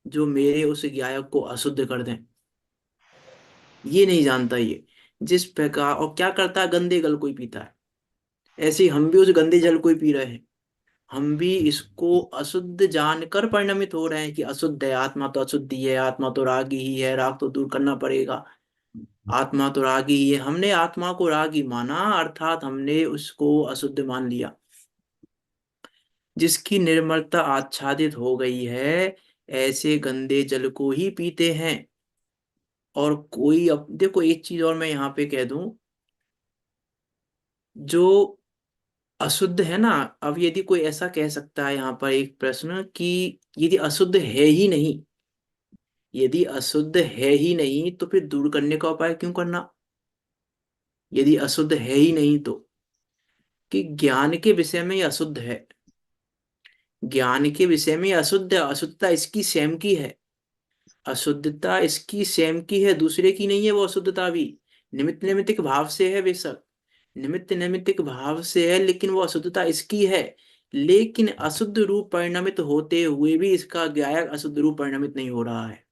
जो मेरे उस गायक को अशुद्ध कर दें। ये नहीं जानता ये। जिस प्रकार और क्या करता है, गंदे जल को ही पीता है। ऐसे ही हम भी उस गंदे जल को ही पी रहे हैं। हम भी इसको अशुद्ध जानकर परिणमित हो रहे हैं कि अशुद्ध है, आत्मा तो अशुद्धि है, आत्मा तो रागी ही है, राग तो दूर करना पड़ेगा। आत्मा तो रागी ही है, हमने आत्मा को रागी माना, अर्थात हमने उसको अशुद्ध मान लिया। जिसकी निर्मलता आच्छादित हो गई है, ऐसे गंदे जल को ही पीते हैं। और कोई अब देखो, एक चीज और मैं यहाँ पे कह दूं, जो अशुद्ध है ना, अब यदि कोई ऐसा कह सकता है यहाँ पर एक प्रश्न कि यदि अशुद्ध है ही नहीं, यदि अशुद्ध है ही नहीं तो फिर दूर करने का उपाय क्यों करना। यदि अशुद्ध है ही नहीं तो, कि ज्ञान के विषय में ये अशुद्ध है, ज्ञान के विषय में ये अशुद्ध है, अशुद्धता इसकी स्वयं की है। अशुद्धता इसकी स्वयं की है, दूसरे की नहीं है वो अशुद्धता भी। निमित्त नैमित्तिक भाव से है बेशक, निमित्त नैमित्तिक भाव से है, लेकिन वो अशुद्धता इसकी है। लेकिन अशुद्ध रूप परिणमित होते हुए भी इसका गायक अशुद्ध रूप परिणमित नहीं हो रहा है।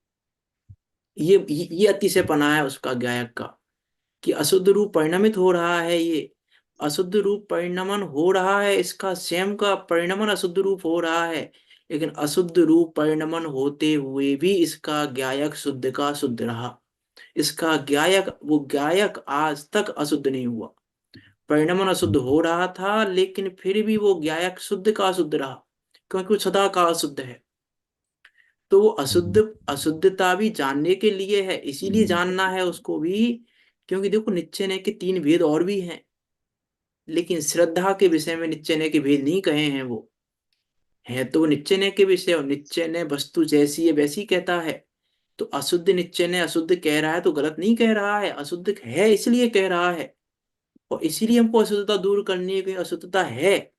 ये अतिशय पना है उसका गायक का, कि अशुद्ध रूप परिणमित हो रहा है ये। अशुद्ध रूप परिणमन हो रहा है, इसका स्वयं का परिणमन अशुद्ध रूप हो रहा है। लेकिन अशुद्ध रूप परिणमन होते हुए भी इसका गायक शुद्ध का शुद्ध रहा। इसका गायक, वो गायक आज तक अशुद्ध नहीं हुआ। परिणमन अशुद्ध हो रहा था, लेकिन फिर भी वो गायक शुद्ध का शुद्ध रहा, क्योंकि वो सदा का अशुद्ध है। तो वो अशुद्ध, अशुद्धता भी जानने के लिए है, इसीलिए जानना है उसको भी। क्योंकि देखो, निश्चय ने के तीन भेद और भी हैं, लेकिन श्रद्धा के विषय में निश्चय ने के भेद नहीं कहे हैं वो। है तो वो निश्चय ने के विषय, और निश्चय ने वस्तु जैसी है वैसी कहता है। तो अशुद्ध निश्चय ने अशुद्ध कह रहा है तो गलत नहीं कह रहा है, अशुद्ध है इसलिए कह रहा है। और इसीलिए हमको अशुद्धता दूर करनी है, अशुद्धता है।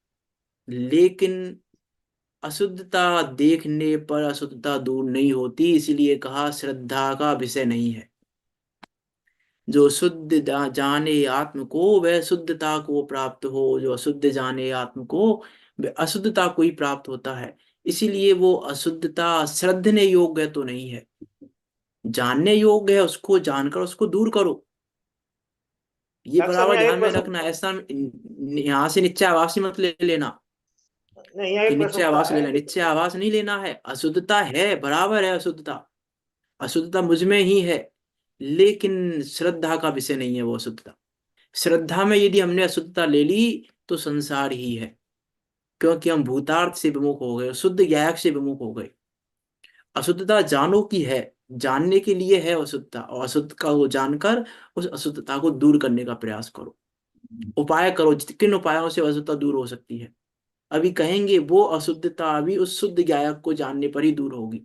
लेकिन अशुद्धता देखने पर अशुद्धता दूर नहीं होती, इसीलिए कहा श्रद्धा का विषय नहीं है। जो शुद्ध जाने आत्म को वह शुद्धता को प्राप्त हो, जो अशुद्ध जाने आत्म को वह अशुद्धता को ही प्राप्त होता है। इसीलिए वो अशुद्धता श्रद्धने योग्य तो नहीं है, जानने योग्य है। उसको जानकर उसको दूर करो, ये डॉक्टर साहब बराबर यहाँ ध्यान एक में प्रश्न, रखना। ऐसा यहाँ से निश्चय आवास मत ले लेना, नहीं यहाँ कि एक प्रश्न निश्चय उठता आवास ले है लेना, कि निश्चय आवास नहीं लेना है। अशुद्धता है, बराबर है अशुद्धता, अशुद्धता मुझ में ही है, लेकिन श्रद्धा का विषय नहीं है वो अशुद्धता। श्रद्धा में यदि हमने अशुद्धता ले ली तो संसार ही है, क्योंकि हम भूतार्थ से विमुख हो गए, शुद्ध गायक से विमुख हो गए। अशुद्धता जानो की है, जानने के लिए है अशुद्धता, और अशुद्ध का वो जानकर उस अशुद्धता को दूर करने का प्रयास करो। उपाय करो, किन उपायों से अशुद्धता दूर हो सकती है। अभी कहेंगे वो अशुद्धता अभी उस शुद्ध गायक को जानने पर ही दूर होगी।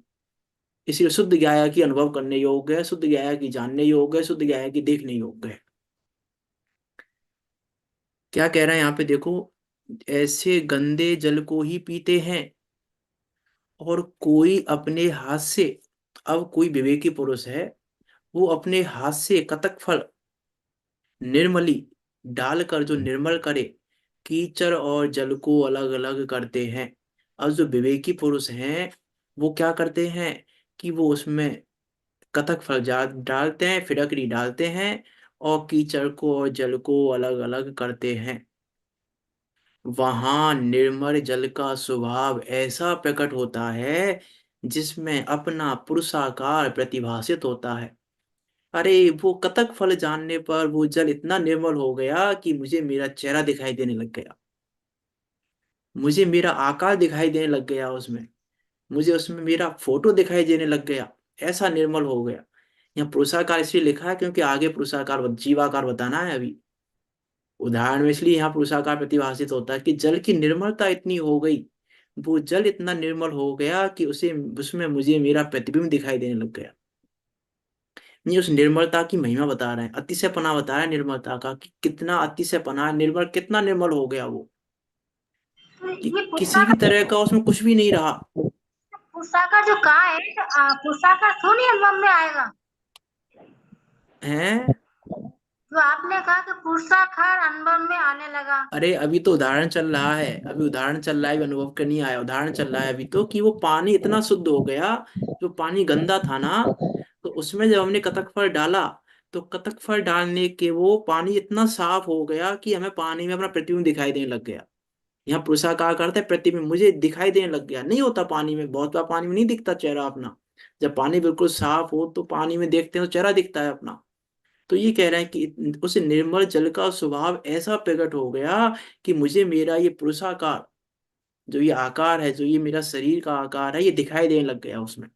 इसलिए शुद्ध गायक की अनुभव करने योग्य है, शुद्ध गायक की जानने योग्य है, शुद्ध गायक की देखने योग्य है। क्या कह रहे हैं यहाँ पे देखो, ऐसे गंदे जल को ही पीते हैं। और कोई अपने हाथ से, अब कोई विवेकी पुरुष है, वो अपने हाथ से कतक फल निर्मली डालकर जो निर्मल करे, कीचड़ और जल को अलग अलग करते हैं। अब जो विवेकी पुरुष हैं, वो क्या करते हैं कि वो उसमें कतक फल डालते हैं, फिटकरी डालते हैं, और कीचड़ को और जल को अलग अलग करते हैं। वहां निर्मल जल का स्वभाव ऐसा प्रकट होता है जिसमें अपना पुरुषाकार प्रतिभासित होता है। अरे वो कतक फल जानने पर वो जल इतना निर्मल हो गया कि मुझे मेरा चेहरा दिखाई देने लग गया, मुझे मेरा आकार दिखाई देने लग गया उसमें, मुझे उसमें मेरा फोटो दिखाई देने लग गया। ऐसा निर्मल हो गया। यहाँ पुरुषाकार इसलिए लिखा है क्योंकि आगे पुरुषाकार जीवाकार बताना है अभी। उदाहरण में इसलिए यहाँ पुरुषाकार प्रतिभाषित होता है कि जल की निर्मलता इतनी हो गई, वो जल इतना निर्मल हो गया कि उसे, उसमें मुझे मेरा प्रतिबिंब दिखाई देने लग गया। ये उस निर्मलता की महिमा बता रहे हैं, अतिशय पना बता रहे हैं निर्मलता का, कि कितना अतिशय पना है, निर्मल कितना निर्मल हो गया वो, तो कि ये किसी भी तरह का उसमें कुछ भी नहीं रहा पुस्ता जो कहा है तो पुस्ता थोड़ी एल्बम में आएगा। है। जो आप आपने कहा कि पुरुषाकार अनुभव में आने लगा। अरे अभी तो उदाहरण चल रहा है, अभी उदाहरण चल रहा है, अभी अनुभव का नहीं आया, उदाहरण चल रहा है अभी तो, कि वो पानी इतना शुद्ध हो गया। जो पानी गंदा था ना, तो उसमें जब हमने कतक फल डाला, तो कतक फल डालने के वो पानी इतना साफ हो गया कि हमें पानी में अपना प्रतिबिंब दिखाई देने लग गया। यहाँ पुरुषाकार करते हैं, प्रतिबिंब मुझे दिखाई देने लग गया। नहीं होता पानी में, बहुत बार पानी में नहीं दिखता चेहरा अपना। जब पानी बिल्कुल साफ हो तो पानी में देखते हैं तो चेहरा दिखता है अपना। तो ये कह रहे हैं कि उस निर्मल जल का स्वभाव ऐसा प्रकट हो गया कि मुझे मेरा ये पुरुषाकार, जो ये आकार है, जो ये मेरा शरीर का आकार है, ये दिखाई देने लग गया उसमें।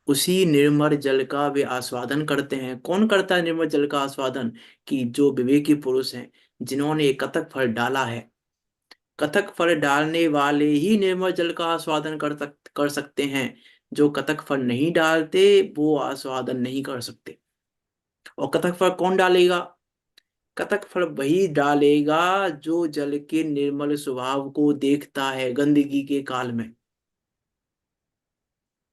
उसी निर्मल जल का वे आस्वादन करते हैं। कौन करता है निर्मल जल का आस्वादन? कि जो विवेकी पुरुष हैं, जिन्होंने एक कतक फल डाला है। कथक फल डालने वाले ही निर्मल जल का आस्वादन कर सकते हैं। जो कथक फल नहीं डालते वो आस्वादन नहीं कर सकते। और कथक फल कौन डालेगा? कथक फल वही डालेगा जो जल के निर्मल स्वभाव को देखता है गंदगी के काल में।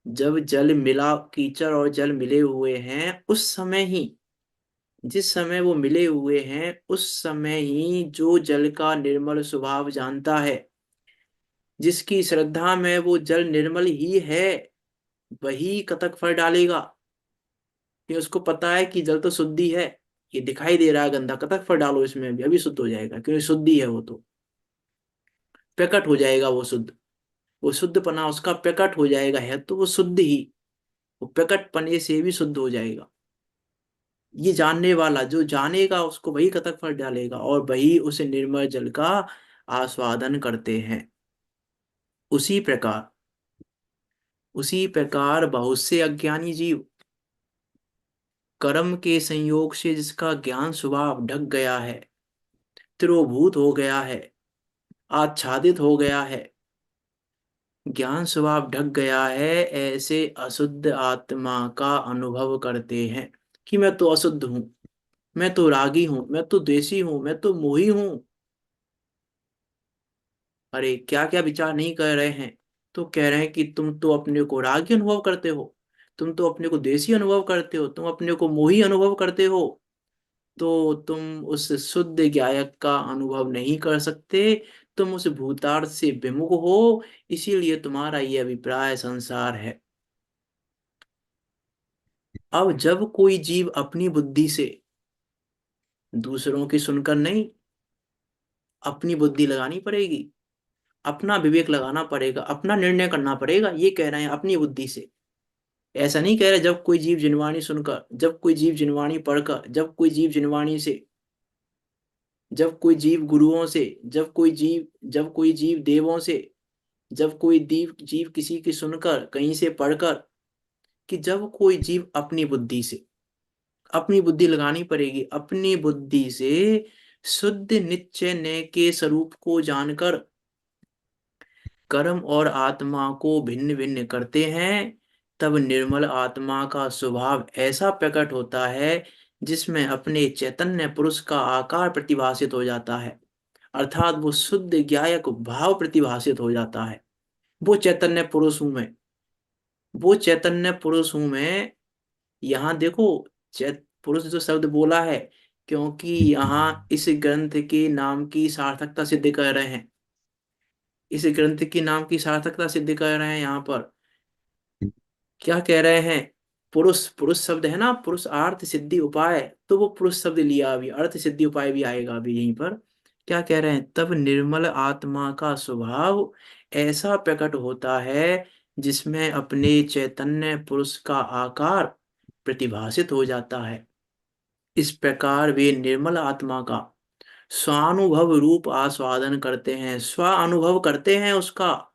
जब जल मिला, कीचड़ और जल मिले हुए हैं उस समय ही, जिस समय वो मिले हुए हैं उस समय ही जो जल का निर्मल स्वभाव जानता है, जिसकी श्रद्धा में वो जल निर्मल ही है, वही कतक फल डालेगा। कि उसको पता है कि जल तो शुद्धि है, ये दिखाई दे रहा है गंदा, कतक फल डालो इसमें भी, अभी शुद्ध हो जाएगा, क्योंकि शुद्धि है वो तो। प्रकट हो जाएगा वो शुद्ध, वो शुद्धपना उसका प्रकट हो जाएगा, है तो वो शुद्ध ही, वो प्रकट पने से भी शुद्ध हो जाएगा। ये जानने वाला जो जानेगा उसको वही कतक फल डालेगा, और वही उस निर्मल जल का आस्वादन करते हैं। उसी प्रकार, उसी प्रकार बहुत से अज्ञानी जीव, कर्म के संयोग से जिसका ज्ञान स्वभाव ढक गया है, तिरोभूत हो गया है, आच्छादित हो गया है, ज्ञान स्वभाव ढक गया है, ऐसे अशुद्ध आत्मा का अनुभव करते हैं कि मैं तो अशुद्ध हूं, मैं तो रागी हूं, मैं तो द्वेषी हूं, मैं तो मोही हूं। अरे क्या क्या विचार नहीं कर रहे हैं। तो कह रहे हैं कि तुम तो अपने को रागी अनुभव करते हो, तुम तो अपने को द्वेषी अनुभव करते हो, तुम अपने को मोही अनुभव करते हो, तो तुम उस शुद्ध गायक का अनुभव नहीं कर सकते। तुम उस भूतार्थ से विमुख हो, इसीलिए तुम्हारा ये अभिप्राय संसार है। अब जब कोई जीव अपनी बुद्धि से, दूसरों की सुनकर नहीं, अपनी बुद्धि लगानी पड़ेगी, अपना विवेक लगाना पड़ेगा, अपना निर्णय करना पड़ेगा, ये कह रहे हैं अपनी बुद्धि से। ऐसा नहीं कह रहे जब कोई जीव जिनवाणी सुनकर, जब कोई जीव जिनवाणी पढ़कर, जब कोई जीव गुरुओं से, जब कोई जीव देवों से, जब कोई जीव किसी की सुनकर, कहीं से पढ़कर, कि जब कोई जीव अपनी बुद्धि से, अपनी बुद्धि लगानी पड़ेगी, अपनी बुद्धि से शुद्ध निश्चय न के स्वरूप को जानकर कर्म और आत्मा को भिन्न भिन्न करते हैं, तब निर्मल आत्मा का स्वभाव ऐसा प्रकट होता है जिसमें अपने चैतन्य पुरुष का आकार प्रतिभासित हो जाता है। अर्थात वो शुद्ध ज्ञायक भाव प्रतिभासित हो जाता है। वो चैतन्य पुरुष हूं मैं, वो चैतन्य पुरुष हूं मैं। यहाँ देखो, चैत पुरुष जो शब्द बोला है, क्योंकि यहाँ इस ग्रंथ के नाम की सार्थकता सिद्ध कर रहे हैं, इस ग्रंथ की नाम की सार्थकता सिद्ध कर रहे हैं। यहाँ पर क्या कह रहे हैं? पुरुष, पुरुष शब्द है ना, पुरुष अर्थ सिद्धि उपाय, तो वो पुरुष शब्द लिया, अभी अर्थ सिद्धि उपाय भी आएगा अभी यहीं पर। क्या कह रहे हैं? तब निर्मल आत्मा का स्वभाव ऐसा प्रकट होता है जिसमें अपने चैतन्य पुरुष का आकार प्रतिभासित हो जाता है। इस प्रकार वे निर्मल आत्मा का स्वानुभव रूप आस्वादन करते हैं, स्व अनुभव करते हैं उसका,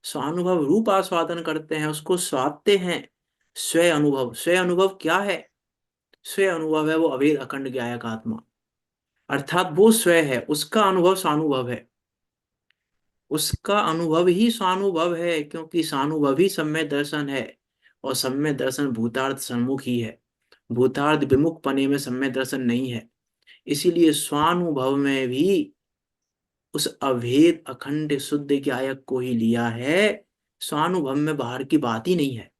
स्वानुभव रूप आस्वादन करते हैं, उसको स्वादते हैं। स्व अनुभव, स्व अनुभव क्या है? स्व अनुभव है वो अभेद अखंड ज्ञायक आत्मा, अर्थात वो स्व है, उसका अनुभव स्वानुभव है, उसका अनुभव ही स्वानुभव है, क्योंकि स्वानुभव ही सम्यक दर्शन है, और सम्यक दर्शन भूतार्थ सन्मुख ही है। भूतार्थ विमुख पने में सम्यक दर्शन नहीं है। इसीलिए स्वानुभव में भी उस अभेद अखंड शुद्ध ज्ञायक को ही लिया है। स्वानुभव में बाहर की बात ही नहीं है,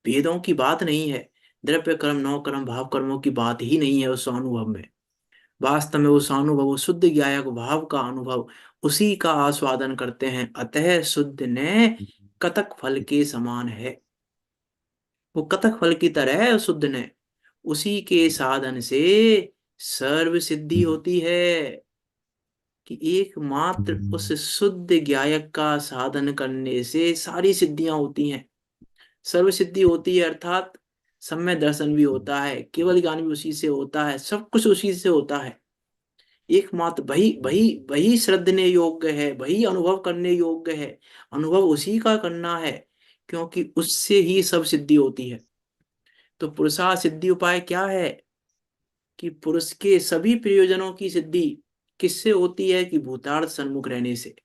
वेदों की बात नहीं है। द्रव्य कर्म, नौ कर्म, भाव कर्मों की बात ही नहीं है उस अनुभव में। वास्तव में उस अनुभव, वो शुद्ध ज्ञायक भाव का अनुभव, उसी का आस्वादन करते हैं। अतः शुद्ध ने कतक फल के समान है। वो कतक फल की तरह है शुद्ध ने। उसी के साधन से सर्व सिद्धि होती है। कि एकमात्र उस शुद्ध ज्ञायक का साधन करने से सारी सिद्धियां होती हैं। सर्व सिद्धि होती है, अर्थात सम्य दर्शन भी होता है, केवल ज्ञान भी उसी से होता है, सब कुछ उसी से होता है। एकमात्र वही वही वही श्रद्धने योग्य है, वही अनुभव करने योग्य है। अनुभव उसी का करना है, क्योंकि उससे ही सब सिद्धि होती है। तो पुरुषार्थ सिद्धि उपाय क्या है? कि पुरुष के सभी प्रयोजनों की सिद्धि किससे होती है? कि भूतार्थ सन्मुख रहने से।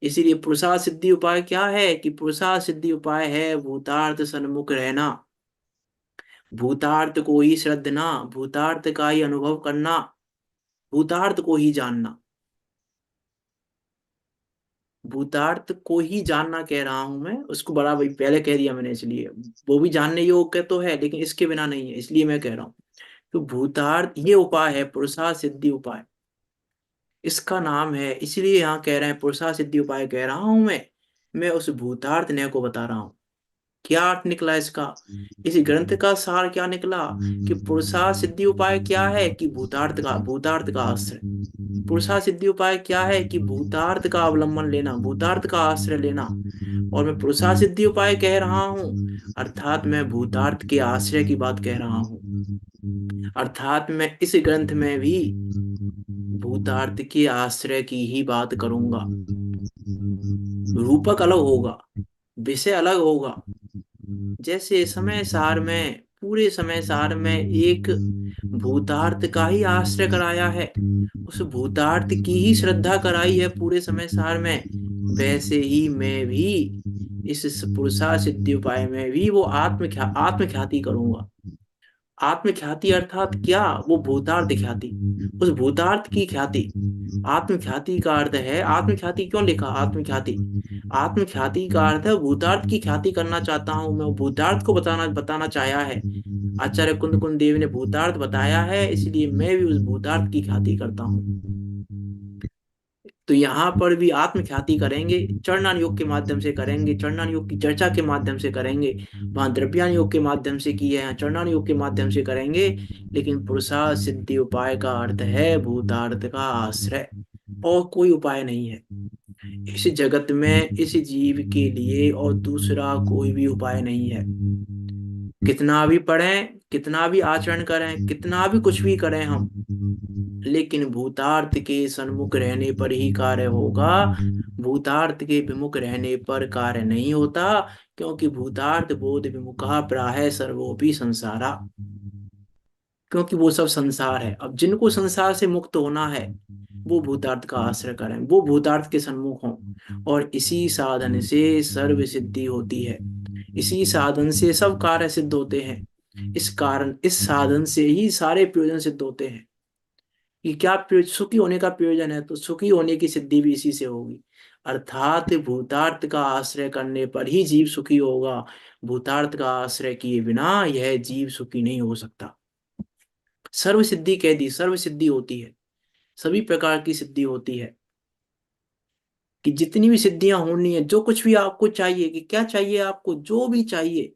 इसीलिए पुरुषार्थ सिद्धि उपाय क्या है? कि पुरुषार्थ सिद्धि उपाय है भूतार्थ सन्मुख रहना। भूतार्थ को ही श्रद्धना, भूतार्थ का ही अनुभव करना, भूतार्थ को ही जानना। भूतार्थ को ही जानना कह रहा हूं मैं, उसको बड़ा वही पहले कह दिया मैंने, इसलिए वो भी जानने योग्य तो है, लेकिन इसके बिना नहीं है, इसलिए मैं कह रहा हूँ। तो भूतार्थ ये उपाय है, पुरुषार्थ सिद्धि उपाय इसका नाम है। इसलिए यहाँ कह रहे हैं पुरुषार्थ सिद्धि उपाय कह रहा हूं मैं उस भूतार्थ न्याय को बता रहा हूँ। क्या अर्थ निकला इसका? इस ग्रंथ का सार क्या निकला? कि पुरुषार्थ सिद्धि उपाय क्या है? कि भूतार्थ का आश्रय। पुरुषार्थ सिद्धि उपाय क्या है? कि भूतार्थ का अवलंबन लेना, भूतार्थ का आश्रय लेना। और मैं पुरुषार्थ सिद्धि उपाय कह रहा हूं, अर्थात मैं भूतार्थ के आश्रय की बात कह रहा हूं। अर्थात मैं इस ग्रंथ में भी भूतार्थ के आश्रय की ही बात करूंगा। रूपक अलग होगा, विषय अलग होगा। जैसे समय सार में, पूरे समय सार में एक भूतार्थ का ही आश्रय कराया है, उस भूतार्थ की ही श्रद्धा कराई है पूरे समय सार में, वैसे ही मैं भी इस पुरुषार्थ सिद्धि उपाय में भी वो आत्मख्याति करूंगा। आत्मख्याति अर्थात क्या? वो भूतार्थ ख्याति, उस भूतार्थ की ख्याति। आत्मख्याति का अर्थ है, आत्मख्याति क्यों लिखा आत्मख्याति? आत्मख्याति का अर्थ है भूतार्थ की ख्याति करना चाहता हूं मैं, भूतार्थ को बताना बताना चाहा है। आचार्य कुंद कुंद देव ने भूतार्थ बताया है, इसलिए मैं भी उस भूतार्थ की ख्याति करता हूँ। तो यहाँ पर भी आत्म ख्याति करेंगे, चरणान योग के माध्यम से करेंगे, चरणान योग की चर्चा के माध्यम से करेंगे। वहां द्रव्यान योग के माध्यम से की है, यहाँ चरणान योग के माध्यम से करेंगे। लेकिन पुरुषार्थ सिद्धि उपाय का अर्थ है भूतार्थ का आश्रय, और कोई उपाय नहीं है इस जगत में, इस जीव के लिए और दूसरा कोई भी उपाय नहीं है। कितना भी पढ़ें, कितना भी आचरण करें, कितना भी कुछ भी करें हम, लेकिन भूतार्थ के सन्मुख रहने पर ही कार्य होगा। भूतार्थ के विमुख रहने पर कार्य नहीं होता, क्योंकि भूतार्थ बोध विमुखा प्राह सर्वोपि संसारा। क्योंकि वो सब संसार है। अब जिनको संसार से मुक्त होना है, वो भूतार्थ का आश्रय करें, वो भूतार्थ के सन्मुख हों। और इसी साधन से सर्व सिद्धि होती है, इसी साधन से सब कार्य सिद्ध होते हैं। इस साधन से ही सारे प्रयोजन सिद्ध होते हैं। कि क्या सुखी होने का प्रयोजन है, तो सुखी होने की सिद्धि भी इसी से होगी। अर्थात भूतार्थ का आश्रय करने पर ही जीव सुखी होगा। भूतार्थ का आश्रय किए बिना यह जीव सुखी नहीं हो सकता। सर्व सिद्धि कह दी, सर्व सिद्धि होती है, सभी प्रकार की सिद्धि होती है। कि जितनी भी सिद्धियां होनी है, जो कुछ भी आपको चाहिए, कि क्या चाहिए आपको, जो भी चाहिए,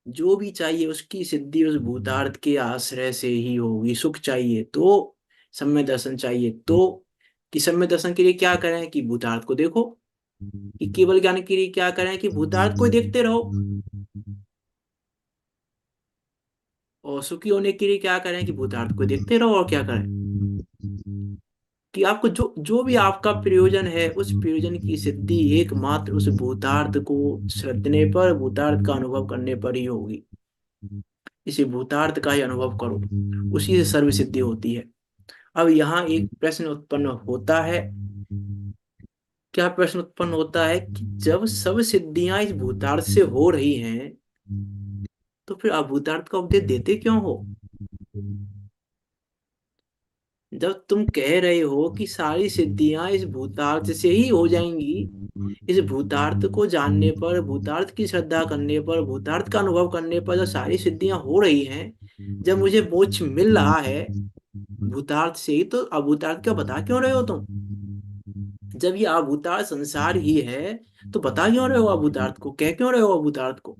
जो भी चाहिए उसकी सिद्धि उस भूतार्थ के आश्रय से ही होगी। सुख चाहिए तो, सम्य दर्शन चाहिए तो, कि सम्य दर्शन के लिए क्या करें? कि भूतार्थ को देखो। कि केवल ज्ञान के लिए क्या करें? कि भूतार्थ को ही देखते रहो। और सुखी होने के लिए क्या करें? कि भूतार्थ को देखते रहो। और क्या करें? कि आपको जो जो भी आपका प्रयोजन है, उस प्रयोजन की सिद्धि एकमात्र उस भूतार्थ को श्रद्धने पर, भूतार्थ का अनुभव करने पर ही होगी। इसी भूतार्थ का ही अनुभव करो, उसी से सर्व सिद्धि होती है। अब यहाँ एक प्रश्न उत्पन्न होता है। क्या प्रश्न उत्पन्न होता है? कि जब सब सिद्धियां इस भूतार्थ से हो रही हैं, तो फिर आप भूतार्थ का उपदेश देते क्यों हो? जब तुम कह रहे हो कि सारी सिद्धियां इस भूतार्थ से ही हो जाएंगी, इस भूतार्थ को जानने पर, भूतार्थ की श्रद्धा करने पर, भूतार्थ का अनुभव करने पर जो सारी सिद्धियां हो रही हैं, जब मुझे मोक्ष मिल रहा है भूतार्थ से ही, तो अभूतार्थ का बता क्यों रहे हो तुम? जब ये अभूतार्थ संसार ही है तो बता क्यों रहे हो अभूतार्थ को, कह क्यों रहे हो अभूतार्थ को?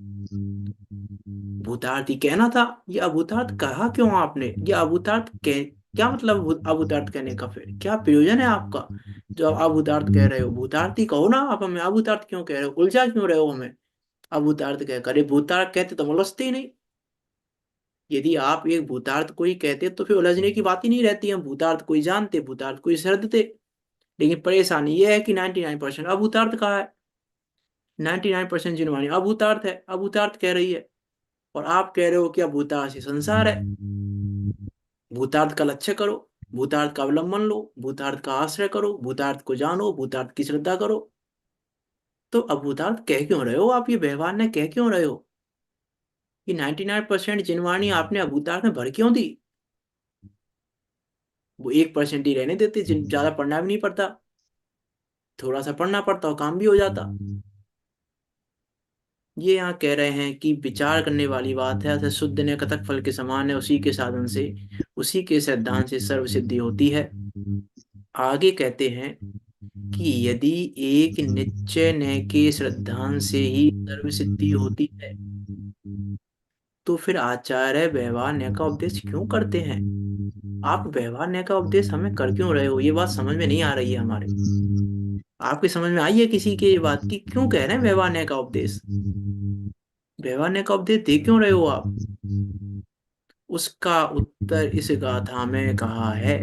भूतार्थ ही कहना था, ये अभूतार्थ कहा क्यों आपने? ये अभूतार्थ कह, क्या मतलब अभूतार्थ कहने का? फिर क्या प्रयोजन है आपका जो आप अभूतार्थ कह रहे हो? भूतार्थ ही कहो ना आप, हमें अभूतार्थ क्यों कह रहे हो? उलझा क्यों रहे हो हमें अभूतार्थ कह कर? भूतार्थ कहते तो हम उलझते ही नहीं। यदि आप एक भूतार्थ को ही कहते तो फिर उलझने की बात ही नहीं रहती, हम भूतार्थ को ही जानते, भूतार्थ को ही श्रद्धते। लेकिन परेशानी यह है कि 99% अभूतार्थ कहा है, 99% जिनवाणी अभूतार्थ है, अभूतार्थ कह रही है। और आप कह रहे हो कि अभूतार्थ ही संसार है। भूतार्थ का लक्ष्य करो, भूतार्थ का अवलंबन लो, भूतार्थ का आश्रय करो, भूतार्थ को जानो, भूतार्थ की श्रद्धा करो। तो अभूतार्थ कह क्यों रहे हो आप? ये व्यवहार ने कह क्यों रहे हो? ये 99% जिनवाणी आपने अभूतार्थ में भर क्यों दी? वो 1% ही रहने देते, जिन ज्यादा पढ़ना भी नहीं पड़ता, थोड़ा सा पढ़ना पड़ता और काम भी हो जाता। ये यहाँ कह रहे हैं कि विचार करने वाली बात है, अतः शुद्ध ने कथक फल के समान है, उसी के साधन से, उसी के सिद्धांत से सर्व सिद्धि होती है। आगे कहते हैं कि यदि एक निश्चय न के श्रद्धांत से ही सर्व सिद्धि होती है, तो फिर आचार्य व्यवहार न्याय का उपदेश क्यों करते हैं? आप व्यवहार न्याय का उपदेश हमें कर क्यों रहे हो? ये बात समझ में नहीं आ रही है हमारे। आपकी समझ में आई है किसी की ये बात की क्यों कह रहे हैं व्यवहार न्याय का उपदेश? व्यवहार न्याय का उपदेश दे क्यों रहे हो आप? उसका उत्तर इस गाथा में कहा है।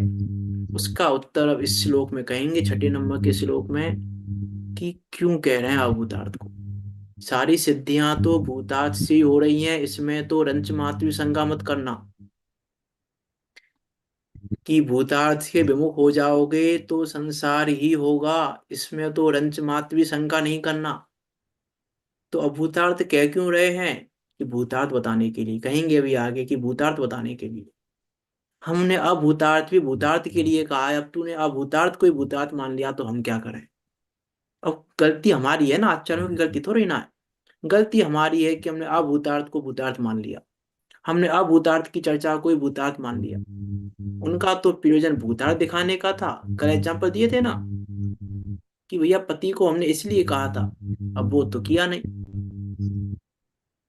उसका उत्तर अब इस श्लोक में कहेंगे, छठे नंबर के श्लोक में, कि क्यों कह रहे हैं अभूतार्थ को। सारी सिद्धियां तो भूतार्थ से ही हो रही हैं, इसमें तो रंच मात्र भी शंका मत करना कि भूतार्थ के विमुख हो जाओगे तो संसार ही होगा, इसमें तो रंच मात्र भी शंका नहीं करना। तो अभूतार्थ कह क्यों रहे हैं? कि भूतार्थ बताने के लिए, कहेंगे अभी आगे कि भूतार्थ बताने के लिए। हमने अभूतार्थ भी भूतार्थ के लिए कहा है, अब तूने अभूतार्थ को ही भूतार्थ मान लिया तो हम क्या करें? अब गलती हमारी है ना, आचार्यों की गलती थोड़ी ना है। गलती हमारी है कि हमने अभूतार्थ को भूतार्थ मान लिया, हमने अभूतार्थ की चर्चा को ही भूतार्थ मान लिया। उनका तो प्रयोजन भूतार्थ दिखाने का था, कल एग्जाम्पल दिए थे ना कि भैया पति को हमने इसलिए कहा था, अब वो तो किया नहीं,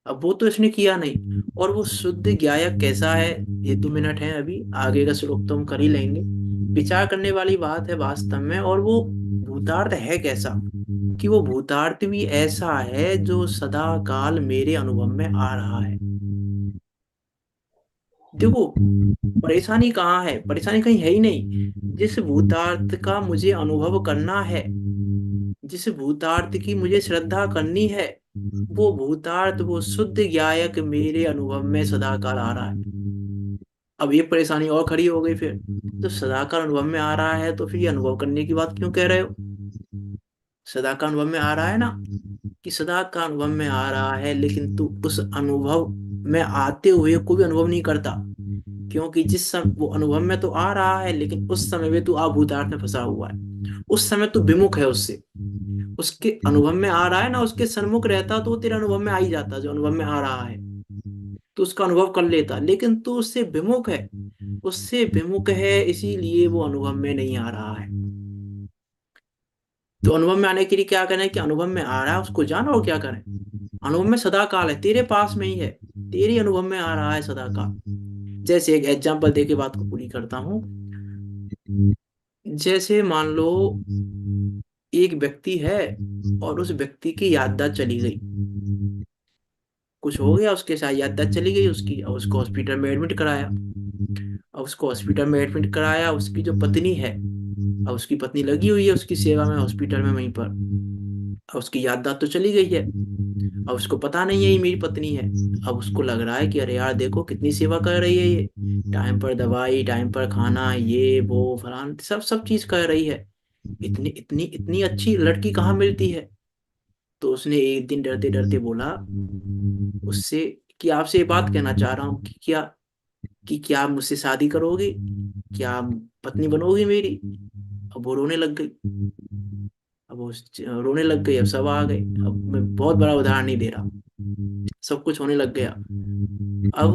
अब वो तो इसने किया नहीं। और वो शुद्ध ज्ञायक कैसा है, ये 2 मिनट है, अभी आगे का श्लोक तो हम कर ही लेंगे। विचार करने वाली बात है वास्तव में। और वो भूतार्थ है कैसा, कि वो भूतार्थ भी ऐसा है जो सदा काल मेरे अनुभव में आ रहा है। देखो, परेशानी कहाँ है? परेशानी कहीं है ही नहीं। जिस भूतार्थ का मुझे अनुभव करना है, जिस भूतार्थ की मुझे श्रद्धा करनी है, वो भूतार्थ, वो शुद्ध ज्ञायक मेरे अनुभव में सदाकाल आ रहा है। अब ये परेशानी और खड़ी हो गई फिर, तो सदाकाल अनुभव में आ रहा है तो फिर ये अनुभव करने की बात क्यों कह रहे हो? सदा का अनुभव में आ रहा है ना, कि सदा का अनुभव में आ रहा है, लेकिन तू उस अनुभव में आते हुए कोई भी अनुभव नहीं करता। क्योंकि जिस समय वो अनुभव में तो आ रहा है, लेकिन उस समय में तू अभूतार्थ में फंसा हुआ है, उस समय तू विमुख है उससे। उसके अनुभव में आ रहा है ना, उसके सन्मुख रहता तो वो तेरे अनुभव में आ ही जाता, जो अनुभव में आ रहा है तो उसका अनुभव कर लेता। लेकिन तू उससे विमुख है, उससे विमुख है, इसीलिए वो अनुभव में नहीं आ रहा है। तो अनुभव में आने के लिए क्या करना है, कि अनुभव में आ रहा है उसको जानो, और क्या करें? अनुभव में सदा काल है, तेरे पास में ही है, तेरे अनुभव में आ रहा है सदा काल। जैसे एक एग्जांपल देके बात को पूरी करता हूँ। जैसे मान लो एक व्यक्ति है और उस व्यक्ति की याददाश्त चली गई, कुछ हो गया उसके साथ, याददाश्त चली गई उसकी, और उसको हॉस्पिटल में एडमिट कराया। अब उसको हॉस्पिटल में एडमिट कराया, उसकी जो पत्नी है, अब उसकी पत्नी लगी हुई है उसकी सेवा में हॉस्पिटल में वहीं पर। अब उसकी याददाश्त तो चली गई है, अब उसको पता नहीं है ये मेरी पत्नी है। अब उसको लग रहा है कि अरे यार देखो कितनी सेवा कर रही है ये, टाइम पर दवाई, टाइम पर खाना, ये वो फलान सब सब चीज कर रही है, इतनी इतनी इतनी अच्छी लड़की कहाँ मिलती है। तो उसने एक दिन डरते डरते बोला उससे कि आपसे ये बात कहना चाह रहा हूँ कि क्या आप मुझसे शादी करोगे, क्या आप पत्नी बनोगी मेरी? अब वो रोने लग गई। अब वो रोने लग गई, अब सब आ गए। अब मैं बहुत बड़ा उदाहरण नहीं दे रहा, सब कुछ होने लग गया। अब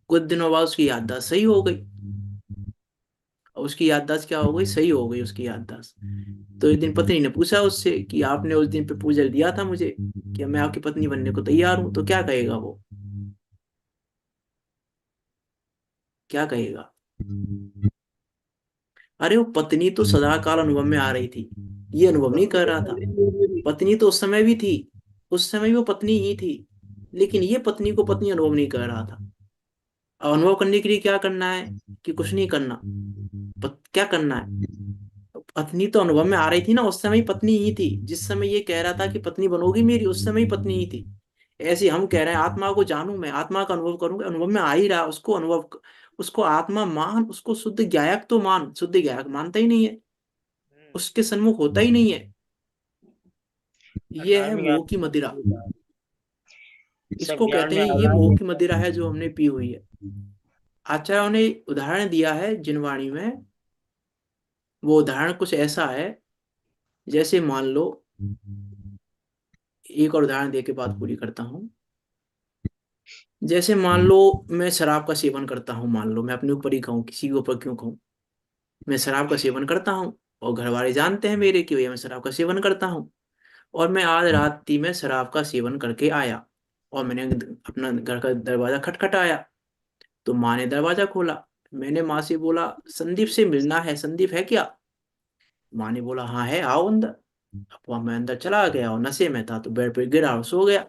कुछ दिनों बाद उसकी याददाश्त सही हो गई। और उसकी याददाश्त क्या हो गई, सही हो गई उसकी याददाश्त। तो एक दिन पत्नी ने पूछा उससे कि आपने उस दिन प्रपोजल दिया था मुझे कि मैं आपकी पत्नी बनने को तैयार हूं, तो क्या कहेगा वो, क्या कहेगा? अरे वो पत्नी तो सदा काल अनुभव में आ रही थी, ये अनुभव नहीं कर रहा था। पत्नी तो उस समय भी थी, उस समय भी वो पत्नी ही थी, लेकिन ये पत्नी को पत्नी अनुभव नहीं कर रहा था। अब अनुभव करने के लिए क्या करना है, कि कुछ नहीं करना। क्या करना है, पत्नी तो अनुभव में आ रही थी ना, उस समय ही पत्नी ही थी। जिस समय ये कह रहा था कि पत्नी बनोगी मेरी, उस समय ही पत्नी ही थी। ऐसे हम कह रहे हैं आत्मा को जानूं, मैं आत्मा का अनुभव करूंगा, अनुभव में आ ही रहा, उसको अनुभव, उसको आत्मा मान, उसको शुद्ध ज्ञायक तो मान, शुद्ध ज्ञायक मानता ही नहीं है, उसके सन्मुख होता ही नहीं है। ये है धार्मिक मोह की मदिरा। आत्मा सब इसको ज्ञान कहते में हैं, आ ये रहा मोह है। की मदिरा है जो हमने पी हुई है। आचार्यों ने उदाहरण दिया है जिनवाणी में। वो उदाहरण कुछ ऐसा है, जैसे मान लो, एक और उदाहरण दे के बात पूरी करता हूँ। जैसे मान लो मैं शराब का सेवन करता हूँ, मान लो, मैं अपने ऊपर ही कहूँ, किसी के ऊपर क्यों कहूँ। मैं शराब का सेवन करता हूँ, और घर वाले जानते हैं मेरे कि भैया मैं शराब का सेवन करता हूँ। और मैं आज रात ही में शराब का सेवन करके आया, और मैंने अपना घर का दरवाजा खटखटाया। तो माँ ने दरवाजा खोला। मैंने माँ से बोला, संदीप से मिलना है, संदीप है क्या? माँ ने बोला, हाँ है, आओ अंदर। अब वहाँ मैं अंदर चला गया, और नशे में था तो बेड पे गिरा और सो गया।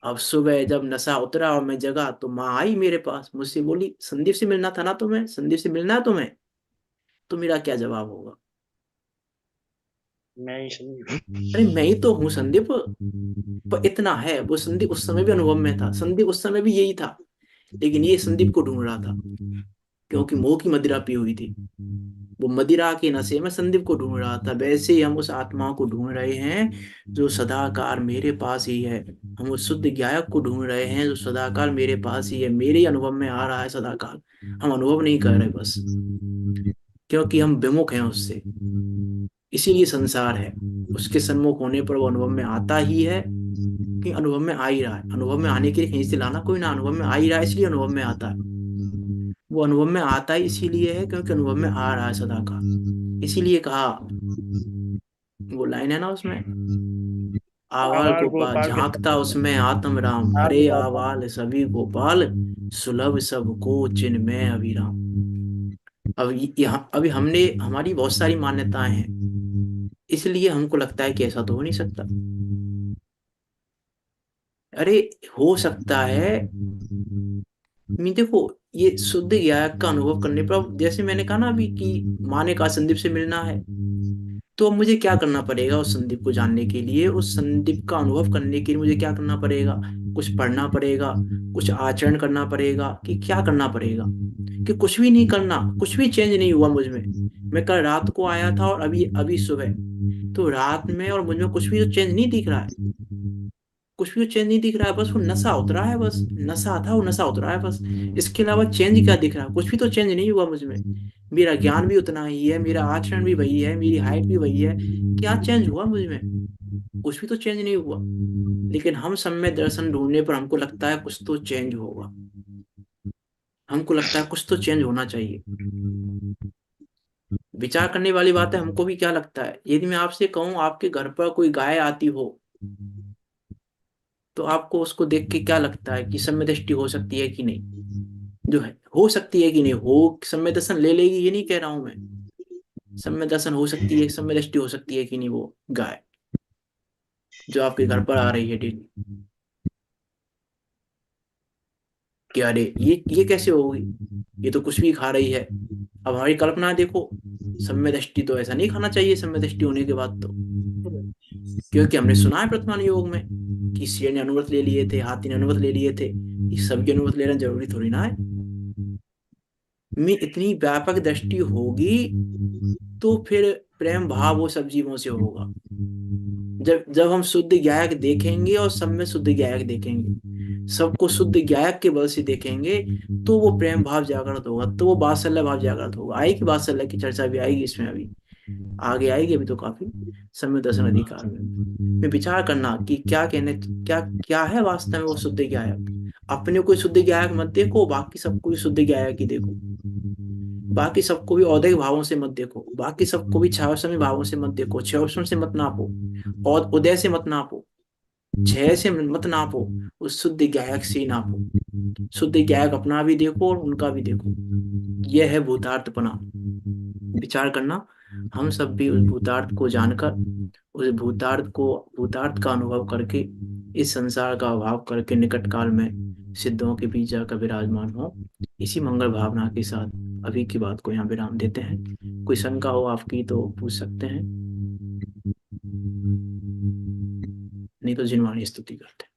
अब सुबह जब नशा उतरा और मैं जगा, तो माँ आई मेरे पास, मुझसे बोली, संदीप से मिलना था ना तुम्हें, संदीप से मिलना है तुम्हें? तो मेरा क्या जवाब होगा? मैं ही समझू। अरे मैं ही तो हूँ संदीप। पर इतना है, वो संदीप उस समय भी अनुभव में था, संदीप उस समय भी यही था, लेकिन ये संदीप को ढूंढ रहा था, क्योंकि मोह की मदिरा पी हुई थी। वो मदिरा के नशे में संदीप को ढूंढ रहा था। वैसे ही हम उस आत्मा को ढूंढ रहे हैं जो सदाकाल मेरे पास ही है। हम उस शुद्ध ज्ञायक को ढूंढ रहे हैं जो सदाकाल मेरे पास ही है, मेरे ही अनुभव में आ रहा है सदाकाल। हम अनुभव नहीं कर रहे बस, क्योंकि हम विमुख हैं उससे। इसीलिए संसार है, उसके सन्मुख होने पर वो अनुभव में आता ही है, कि अनुभव में आ ही रहा है। अनुभव में आने के लिए कहीं से लाना कोई ना, अनुभव में आ ही रहा है, इसलिए अनुभव में आता है। वो अनुभव में आता ही इसीलिए है क्योंकि अनुभव में आ रहा है सदा का। इसीलिए कहा, वो लाइन है ना उसमें, आवाल आवाज गोपाल गोपाल के झांकता संग उसमें आत्म राम, आप हरे बताता हूँ। आवाल सभी गोपाल, सुलभ सबको चिन्मय अभिराम। अब यहाँ अभी हमने, हमारी बहुत सारी मान्यताएं हैं, इसलिए हमको लगता है कि ऐसा तो हो नहीं सकता। अरे हो सकता है। मैं देखो, ये शुद्ध ज्ञान का अनुभव करने पर, अब जैसे मैंने कहा ना अभी कि माँ ने कहा संदीप से मिलना है, तो अब मुझे क्या करना पड़ेगा उस संदीप को जानने के लिए, उस संदीप का अनुभव करने के लिए मुझे क्या करना पड़ेगा? कुछ पढ़ना पड़ेगा, कुछ आचरण करना पड़ेगा, कि क्या करना पड़ेगा? कि कुछ भी नहीं करना, कुछ भी चेंज नहीं हुआ मुझ में। मैं कल रात को आया था और अभी अभी सुबह, तो रात में और मुझ में कुछ भी तो चेंज नहीं दिख रहा है। कुछ भी चेंज नहीं दिख रहा है, बस वो नशा उतरा है, बस नशा था, वो नशा उतरा है बस। इसके अलावा चेंज क्या दिख रहा है? कुछ भी तो चेंज नहीं हुआ मुझ में। मेरा ज्ञान भी उतना ही है, मेरा आचरण भी वही है, मेरी हाइट भी वही है। क्या चेंज हुआ मुझ में? कुछ भी तो चेंज नहीं हुआ। लेकिन हम सम्यक दर्शन ढूंढने पर हमको लगता है कुछ तो चेंज होगा, हमको लगता है कुछ तो चेंज होना चाहिए। विचार करने वाली बात है, हमको भी क्या लगता है, यदि मैं आपसे कहूँ आपके घर पर कोई गाय आती हो, तो आपको उसको देख के क्या लगता है कि सम्यक दृष्टि हो सकती है कि नहीं? जो है, हो सकती है कि नहीं हो, सम्यक दर्शन ले लेगी ये नहीं कह रहा हूं मैं। सम्यक दर्शन हो सकती है, सम्यक दृष्टि हो सकती है कि नहीं, वो गाय जो आपके घर पर आ रही है डेली, कि अरे ये कैसे होगी, ये तो कुछ भी खा रही है। अब हमारी कल्पना देखो, सम्यक दृष्टि तो ऐसा नहीं खाना चाहिए सम्यक दृष्टि होने के बाद तो, क्योंकि हमने सुना है प्रथमान योग में कि शेर ने अनुव्रत ले लिए थे, हाथी ने अनुव्रत ले लिए थे, कि सबके अनुव्रत लेना जरूरी थोड़ी ना है। में इतनी व्यापक दृष्टि होगी तो फिर प्रेम भाव वो सब जीवों से होगा। जब जब हम शुद्ध गायक देखेंगे और सब में शुद्ध गायक देखेंगे, सबको शुद्ध गायक के बल से देखेंगे, तो वो प्रेम भाव जागृत होगा, तो वो वात्सल्य भाव जागृत होगा। आएगी वात्सल्य की चर्चा भी आएगी इसमें अभी, आगे आएगी अभी तो काफी। समय दर्शन अधिकार में विचार करना कि क्या कहने, क्या क्या है वास्तव में वो शुद्ध गायक। अपने को ही शुद्ध गायक मत देखो, बाकी सबको भी शुद्ध गायक ही देखो। बाकी सबको भी औदैहिक भावों से मत देखो, बाकी सबको भी छावसमी भावों से मत देखो, छावसम से मत नापो, और उदय से मत नापो, छह से मत नापो, उस शुद्ध गायक से ही नापो। शुद्ध गायक अपना भी देखो और उनका भी देखो। यह है भूतार्थपना। विचार करना, हम सब भी उस भूतार्थ को जानकर, उस भूतार्थ को, भूतार्थ का अनुभव करके, इस संसार का अभाव करके निकट काल में सिद्धों के बीच जाकर विराजमान हो। इसी मंगल भावना के साथ अभी की बात को यहाँ विराम देते हैं। कोई शंका हो आपकी तो पूछ सकते हैं, नहीं तो जिनवाणी स्तुति करते हैं।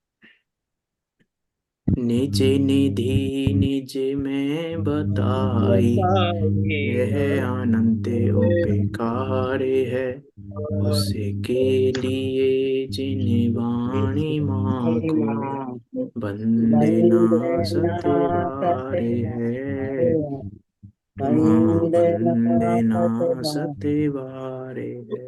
निज निधि निज में बताई, यह अनंत उपकार है, उसके लिए जिन वाणी माँ को वंदना सतवारे है। माँ वंदना सतवारे है।